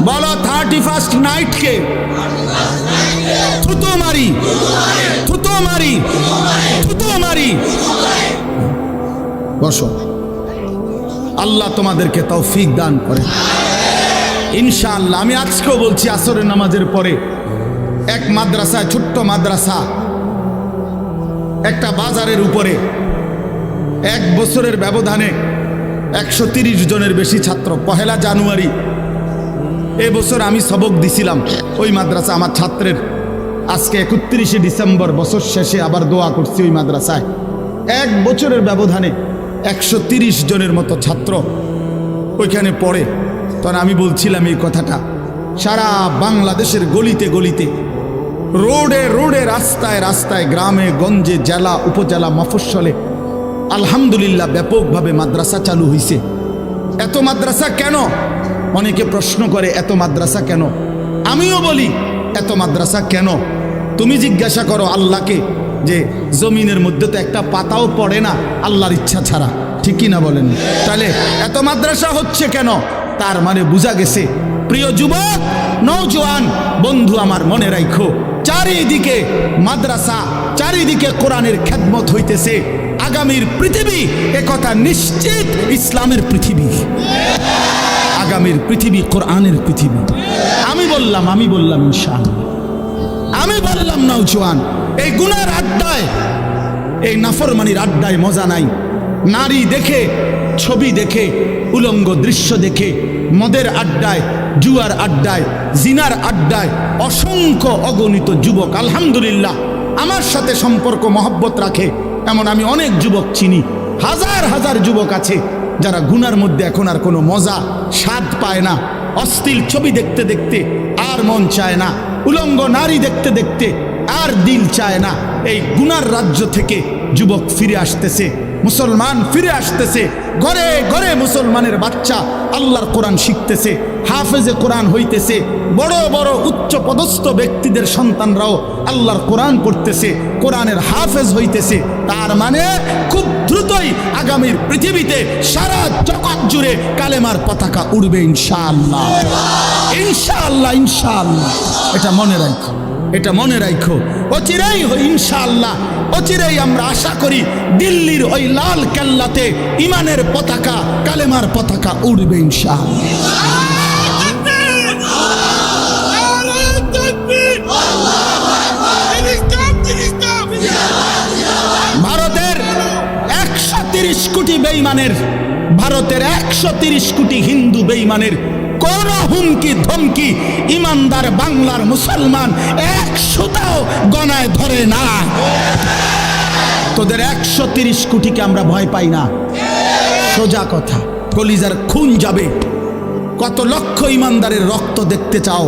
বলো 31st নাইটকে থুতো মারি, থুতো মারি, থুতো মারি। বসো, আল্লাহ তোমাদেরকে তৌফিক দান করে ইনশাআল্লাহ। আমি আজকেও বলছি, আসরের নামাজের পরে এক মাদ্রাসায়, ছোট্ট মাদ্রাসা, একটা বাজারের উপরে 1 বছরের ব্যবধানে 130 জনের বেশি ছাত্র। 1 জানুয়ারি এবছর আমি সবক দিছিলাম ওই মাদ্রাসা আমার ছাত্রের। আজকে 31শে ডিসেম্বর বছর শেষে আবার দোয়া করছি ওই মাদ্রাসায়। 1 বছরের ব্যবধানে 130 জনের মতো ছাত্র ওইখানে পড়ে। তখন আমি বলছিলাম এই কথাটা, সারা বাংলাদেশের গলিতে গলিতে রোডে রোডে, রাস্তায় রাস্তায়, গ্রামে গঞ্জে, জেলা উপজেলা মফস্বলে আলহামদুলিল্লাহ ব্যাপকভাবে মাদ্রাসা চালু হয়েছে। এত মাদ্রাসা কেন? অনেকে প্রশ্ন করে এত মাদ্রাসা কেন? আমিও বলি এত মাদ্রাসা কেন? তুমি জিজ্ঞাসা করো আল্লাহকে যে জমিনের মধ্যে তো একটা পাতাও পড়ে না আল্লাহর ইচ্ছা ছাড়া, ঠিক কি না বলেন? তাহলে এত মাদ্রাসা হচ্ছে কেন? তার মানে বোঝা গেছে, প্রিয় যুবক নওজোয়ান বন্ধু আমার, মনে রাখো চারিদিকে মাদ্রাসা, চারিদিকে কোরআনের খেদমত হইতেছে। আগামীর পৃথিবী একথা নিশ্চিত ইসলামের পৃথিবী, আগামীর পৃথিবী কোরআনের পৃথিবী। আমি বললাম ইনশাআল্লাহ, আমি বললাম নওজোয়ান, এই গুনার আড্ডায়, এই নাফরমানির আড্ডায় মজা নাই। নারী দেখে, ছবি দেখে, উলঙ্গ দৃশ্য দেখে, মদের আড্ডায়, জুয়ার আড্ডায়, জিনার আড্ডায় অসংখ্য অগণিত যুবক আলহামদুলিল্লাহ আমার সাথে সম্পর্ক মহব্বত রাখে, এমন আমি অনেক যুবক চিনি। হাজার হাজার যুবক আছে যারা গুনার মধ্যে এখন আর কোনো মজা স্বাদ পায় না। অশ্লীল ছবি দেখতে দেখতে আর মন চায় না, উলঙ্গ নারী দেখতে দেখতে আর দিল চায় না। এই গুনার রাজ্য থেকে যুবক ফিরে আসতেছে, মুসলমান ফিরে আসতেছে। ঘরে ঘরে মুসলমানের বাচ্চা আল্লাহর কোরআন শিখতেছে, হাফেজে কোরআন হইতেছে। বড় বড় উচ্চ পদস্থ ব্যক্তিদের সন্তানরাও আল্লাহর কোরআন পড়তেছে, কোরআনের হাফেজ হইতেছে। তার মানে খুব দ্রুতই আগামীর পৃথিবীতে সারা জগৎ জুড়ে কালেমার পতাকা উড়বে ইনশাআল্লাহ, ইনশাআল্লাহ, ইনশাআল্লাহ। এটা মনে রাখো, এটা মনে রাখো। অচিরেই ইনশাআল্লাহ, অচিরেই আমরা আশা করি দিল্লির ওই লাল কেল্লাতে ইমানের পতাকা, কালেমার পতাকা উড়বে ইনশাআল্লাহ। ভারতের 130 কোটি বেঈমানের, ভারতের 130 কোটি হিন্দু বেঈমানের কোন হুমকি ধমকি ইমানদার বাংলার মুসলমান 100টাও গণায় ধরে না। তোদের 130 কোটিকে আমরা ভয় পাই না, সোজা কথা। কলিজার খুন যাবে, কত লক্ষ ইমানদারের রক্ত দেখতে চাও?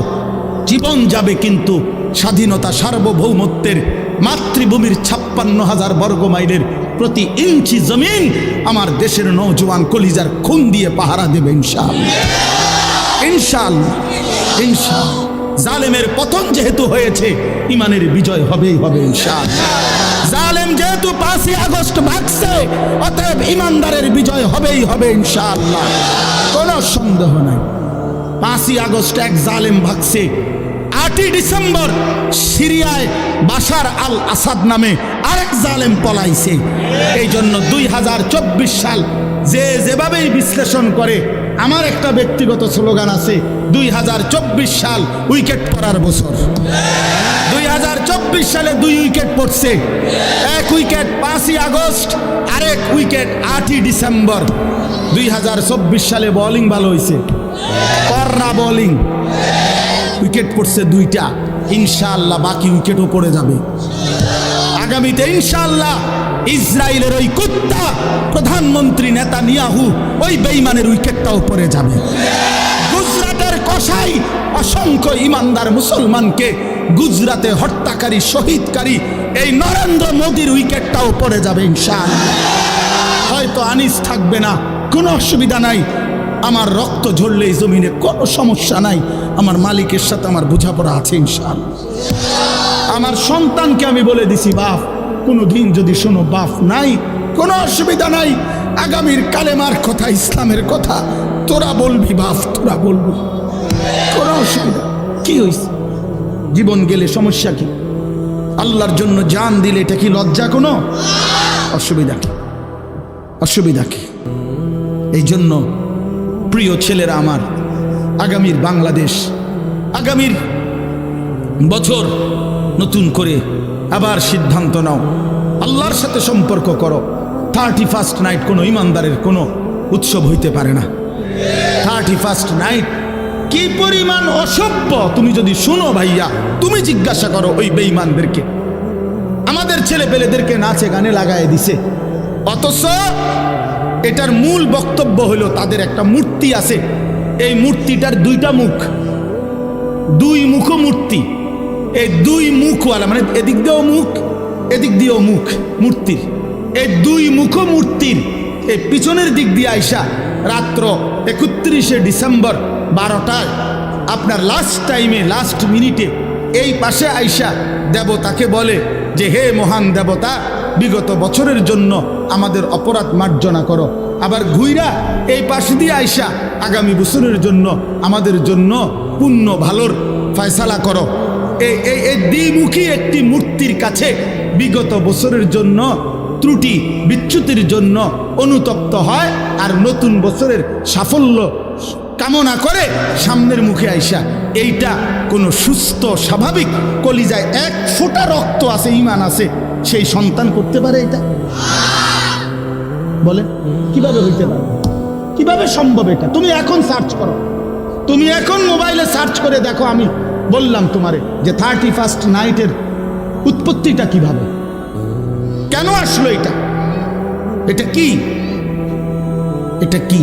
জীবন যাবে, কিন্তু স্বাধীনতা সার্বভৌমত্বের মাতৃভূমির 56,000 বর্গ মাইলের প্রতি ইঞ্চি জমিন আমার দেশের নওজোয়ান কলিজার খুন দিয়ে পাহারা দেবে ইনশাআল্লাহ, ইনশাআল্লাহ, ইনশাআল্লাহ। জালেমের পতন যেহেতু হয়েছে, ইমানের বিজয় হবেই হবে ইনশাআল্লাহ। জালেম যেহেতু 5ই আগস্ট ভাগছে, অতএব ইমানদারের বিজয় হবেই হবে ইনশাআল্লাহ, কোনো সন্দেহ নাই। 5ই আগস্ট এক জালেম ভাগছে, 8ই ডিসেম্বর সিরিয়ায় বাশার আল আসাদ নামে আরেক জালেম পলাইছে। এই জন্য 2024 সাল যে যেভাবেই বিশ্লেষণ করে, আমার একটা ব্যক্তিগত স্লোগান আছে, 2024 সাল উইকেট পড়ার বছর। 2024 সালে 2 উইকেট পড়ছে, এক উইকেট 5ই আগস্ট, আরেক উইকেট 8ই ডিসেম্বর। 2024 সালে বোলিং ভালো হয়েছে, কররা বোলিং, উইকেট পড়ছে 2টা। ইনশাআল্লাহ বাকি উইকেটও পড়ে যাবে আগামীতে ইনশাআল্লাহ। ইসরায়েলের ওই কুত্তা প্রধানমন্ত্রী নেতানিয়াহু, ওই বেঈমানের উইকেটটাও পড়ে যাবে। গুজরাটের কসাই অসংখ্য ইমানদার মুসলমানকে গুজরাতে হত্যাকারী, শহীদকারী এই নরেন্দ্র মোদীর উইকেটটাও পড়ে যাবে ইনশাআল্লাহ। হয়তো আনিস থাকবে না, কোনো অসুবিধা নাই। আমার রক্ত ঝরলে এই জমিনে কোনো সমস্যা নাই, আমার মালিকের সাথে আমার বোঝাপড়া আছে ইনশাআল্লাহ। আমার সন্তানকে আমি বলে দিছি, বাপ কোনো দিন যদি শোনো বাপ নাই, কোনো অসুবিধা নাই। আগামীর কালেমার কথা, ইসলামের কথা তোরা বলবি বাপ, তোরা বলবি, কোনো অসুবিধা। কি হয়েছে? জীবন গেলে সমস্যা কি? আল্লাহর জন্য জান দিলে এটা কি লজ্জা? কোনো অসুবিধা কি? অসুবিধা কি? এই জন্য প্রিয় ছেলেরা আমার, আগামীর বাংলাদেশ, আগামীর বছর নতুন করে আবার সিদ্ধান্ত নাও, আল্লাহর সাথে সম্পর্ক করো। 31st নাইট কোনো ইমানদারের কোনো উৎসব হইতে পারে না। 31st নাইট কি পরিমাণ অসভ্য তুমি যদি শুনো ভাইয়া, তুমি জিজ্ঞাসা করো ওই বেঈমানদেরকে। আমাদের ছেলে পেলেদেরকে নাচে গানে লাগায় দিছে, অথচ এটার মূল বক্তব্য হলো তাদের একটা মূর্তি আছে, এই মূর্তিটার 2টা মুখ, 2 মুখ মূর্তি। এই দুই মুখওয়ালা, মানে এদিক দিয়েও মুখ এদিক দিয়েও মুখ মূর্তির, এই দুই মুখ মূর্তির এই পিছনের দিক দিয়ে আইসা রাত্র 31শে ডিসেম্বর 12টায় আপনার লাস্ট টাইমে লাস্ট মিনিটে এই পাশে আইসা দেবতাকে বলে যে হে মহান দেবতা, বিগত বছরের জন্য আমাদের অপরাধ মার্জনা করো। আবার ঘুইরা এই পাশ দিয়ে আইসা আগামী বছরের জন্য আমাদের জন্য পুণ্য ভালোর ফয়সালা করো। এই দ্বিমুখী একটি মূর্তির কাছে বিগত বছরের জন্য ত্রুটি বিচ্যুতির জন্য অনুতপ্ত হয়, আর নতুন বছরের সাফল্য কামনা করে সামনের মুখে আইসা। এইটা কোনো সুস্থ স্বাভাবিক কলিজায় এক ফোঁটা রক্ত আছে, ঈমান আছে, সেই সন্তান করতে পারে এটা? বলে কিভাবে হইতে পারে? কিভাবে সম্ভব এটা? তুমি এখন সার্চ করো, তুমি এখন মোবাইলে সার্চ করে দেখো। আমি বললাম তোমারে যে 31st নাইটের উৎপত্তিটা কিভাবে, কেন আসলো এটা? এটা কি? এটা কি?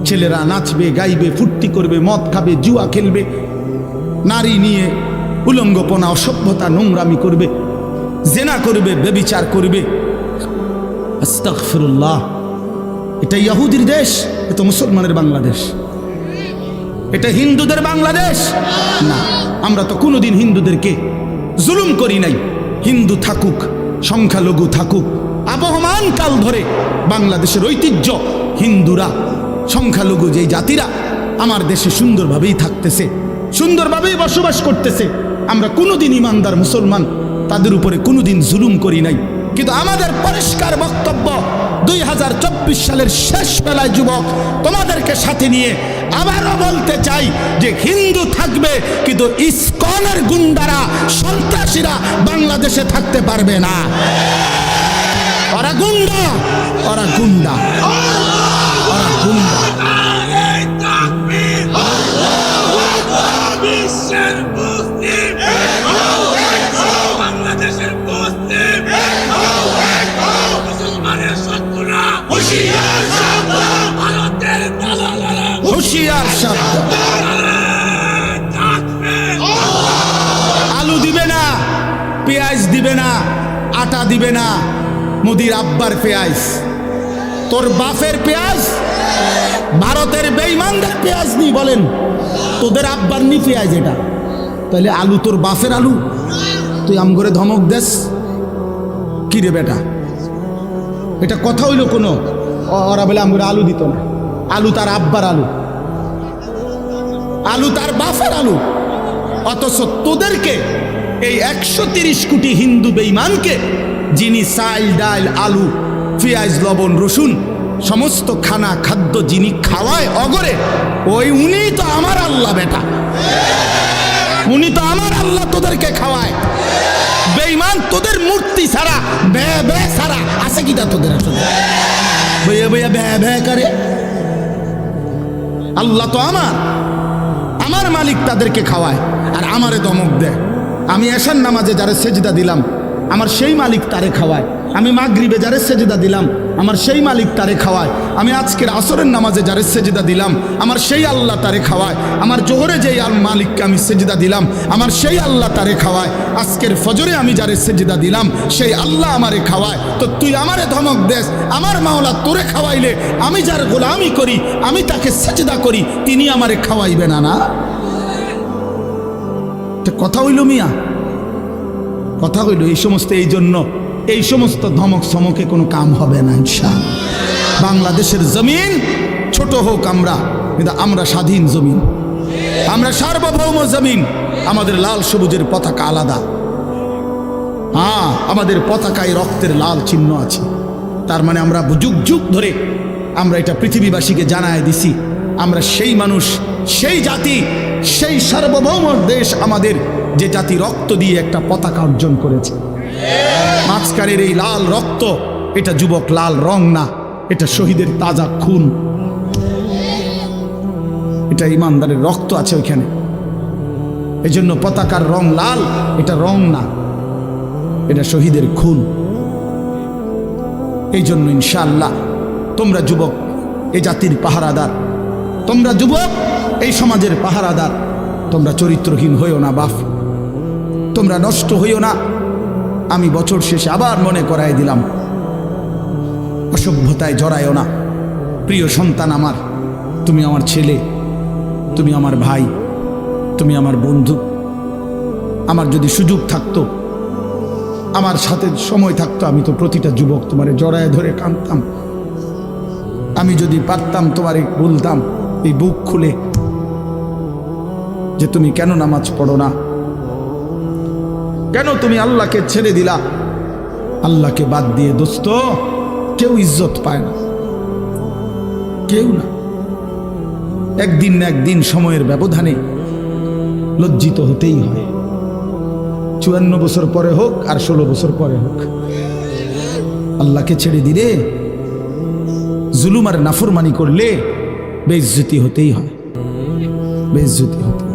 ছেলেরা নাচবে, গাইবে, ফুর্তি করবে, মদ খাবে, জুয়া খেলবে, নারী নিয়ে উলঙ্গপনা, অসভ্যতা, নোংরামি করবে, জেনা করবে, ব্যভিচার করবে। আস্তাগফিরুল্লাহ। এটা ইহুদির দেশ? এটা মুসলমানের বাংলাদেশ? এটা হিন্দুদের বাংলাদেশ? না, আমরা তো কোনোদিন হিন্দুদেরকে জুলুম করি নাই। হিন্দু থাকুক, সংখ্যালঘু থাকুক, আবহমান কাল ধরে বাংলাদেশের ঐতিহ্য, হিন্দুরা সংখ্যালঘু যেই জাতিরা আমার দেশে সুন্দরভাবেই থাকতেছে, সুন্দরভাবেই বসবাস করতেছে। আমরা কোনোদিন ইমানদার মুসলমান তাদের উপরে কোনোদিন জুলুম করি নাই। কিন্তু আমাদের পরিষ্কার বক্তব্য 2024 সালের শেষ বেলায় যুবক তোমাদেরকে সাথে নিয়ে আবারও বলতে চাই যে হিন্দু থাকবে, কিন্তু ইসকনের গুন্ডারা, সন্ত্রাসীরা বাংলাদেশে থাকতে পারবে না। ওরা গুন্ডা, ওরা গুন্ডা, ওরা গুন্ডা। হুশিয়ার শব্দ। আলু দিবে না, পেঁয়াজ দিবে না, আটা দিবে না, মোদির আব্বার পেঁয়াজ, তোর বাপের পেঁয়াজ, ভারতের বেঈমানদের পেঁয়াজ নি বলেন, তোদের আব্বার নি পেঁয়াজ এটা। তাহলে আলু তোর বাপের আলু, তুই আম করে ধমক দেস কি রে বেটা? এটা কথা হইল কোনো? ওরা বলে আম করে আলু দিত না, আলু তার আব্বার আলু, আলু তার বাপের আলু। অথচ তোদেরকে এই 130 কোটি হিন্দু বেঈমানকে, যিনি চাল ডাল আলু পেঁয়াজ লবণ রসুন সমস্ত খানা খাদ্য যিনি খাওয়ায় অগরে, উনি তো আমার আল্লাহ বেটা, উনি তো আমার আল্লাহ তোদেরকে খাওয়ায়। বেঈমান তোদের মূর্তি ছাড়া, বে বে ছাড়া আছে কিটা তোদের? আসলে বইয়া বইয়া বে বে করে। আল্লাহ তো আমার, আমার মালিক তাদেরকে খাওয়ায় আর আমারে দমক দেয়। আমি এশার নামাজে যারে সেজদা দিলাম, আমার সেই মালিক তারে খাওয়ায়। আমি মাগরিবে যারে সেজদা দিলাম, আমার সেই মালিক তারে খাওয়ায়। আমি আজকের আসরের নামাজে যারে সেজদা দিলাম, আমার সেই আল্লাহ তারে খাওয়ায়। আমার জোহরে যেই মালিককে আমি সেজদা দিলাম, আমার সেই আল্লাহ তারে খাওয়ায়। আজকের ফজরে আমি যারে সেজদা দিলাম, সেই আল্লাহ আমারে খাওয়ায়। তো তুই আমারে ধমক দেস, আমার মাওলা তোরে খাওয়াইলে আমি যার গোলামি করি, আমি তাকে সেজদা করি, তিনি আমারে খাওয়াইবে না? না, কথা হইল মিয়া, কথা হইল। এই সমস্ত, এই জন্য এই সমস্ত ধমক সমকে কোনো কাম হবে না ইনশাআল্লাহ। বাংলাদেশের জমিন ছোট হোক আমরা, কিন্তু আমরা স্বাধীন জমিন, আমরা সার্বভৌম জমিন। আমাদের লাল সবুজের পতাকা আলাদা। হ্যাঁ, আমাদের পতাকায় রক্তের লাল চিহ্ন আছে। তার মানে আমরা যুগ যুগ ধরে আমরা এটা পৃথিবীবাসীকে জানায় দিছি, আমরা সেই মানুষ, সেই জাতি, সেই সার্বভৌম দেশ আমাদের, যে জাতি রক্ত দিয়ে একটা পতাকা অর্জন করেছে। মাঝখানের এই লাল রক্ত, এটা যুবক লাল রং না, এটা শহীদের তাজা খুন, এটা ইমানদারের রক্ত আছে ওইখানে। এই জন্য পতাকার রং লাল, এটা রং না, এটা শহীদের খুন। এই জন্য ইনশাআল্লাহ তোমরা যুবক এই জাতির পাহারাদার, তোমরা যুবক এই সমাজের পাহারাদার, তোমরা চরিত্রহীন হইও না বাপ। তোমরা নষ্ট হইও না। আমি বছর শেষে আবার মনে করাই দিলাম, অসভ্যতায় জড়ায়ও না। প্রিয় সন্তান আমার, তুমি আমার ছেলে, তুমি আমার ভাই, তুমি আমার বন্ধু। আমার যদি সুযোগ থাকতো, আমার সাথে সময় থাকতো, আমি তো প্রতিটা যুবক তোমারে জড়ায় ধরে কাঁদতাম। আমি যদি পারতাম তোমারে বলতাম এই বুক খুলে যে তুমি কেন নামাজ পড়ো না, কেন তুমি আল্লাহকে ছেড়ে দিলা। আল্লাহকে বাদ দিয়ে দোস্ত কেউ ইজ্জত পায় না, কেউ না। একদিন না একদিন সময়ের ব্যবধানে লজ্জিত হতেই হয়। 54 বছর পরে হোক আর 16 বছর পরে হোক, আল্লাহকে ছেড়ে দিলে, জুলুম আর নাফরমানি করলে বেইজ্জতি হতেই হয়, বেইজ্জতি হতে।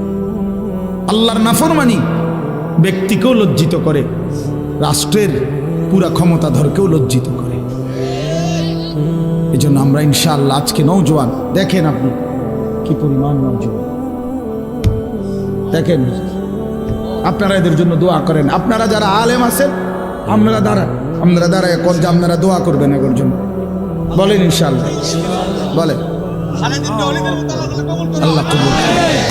আল্লাহর নাফরমানি ব্যক্তিকেও লজ্জিত করে, রাষ্ট্রের পুরা ক্ষমতাধরকেও লজ্জিত করে। এই জন্য আমরা ইনশাআল্লাহ আজকে নওজোয়ান, দেখেন আপনি কি পরিমাণ নওজোয়ান, দেখেন। আপনারা এদের জন্য দোয়া করেন। আপনারা যারা আলেম আছেন, আপনারা দাঁড়ায় আপনারা দোয়া করবেন এদের জন্য। বলেন ইনশাআল্লাহ, বলেন। সারাদিন অলিদের মতো আল্লাহ তাআলা কবুল করুন। আল্লাহ কবুল করুন।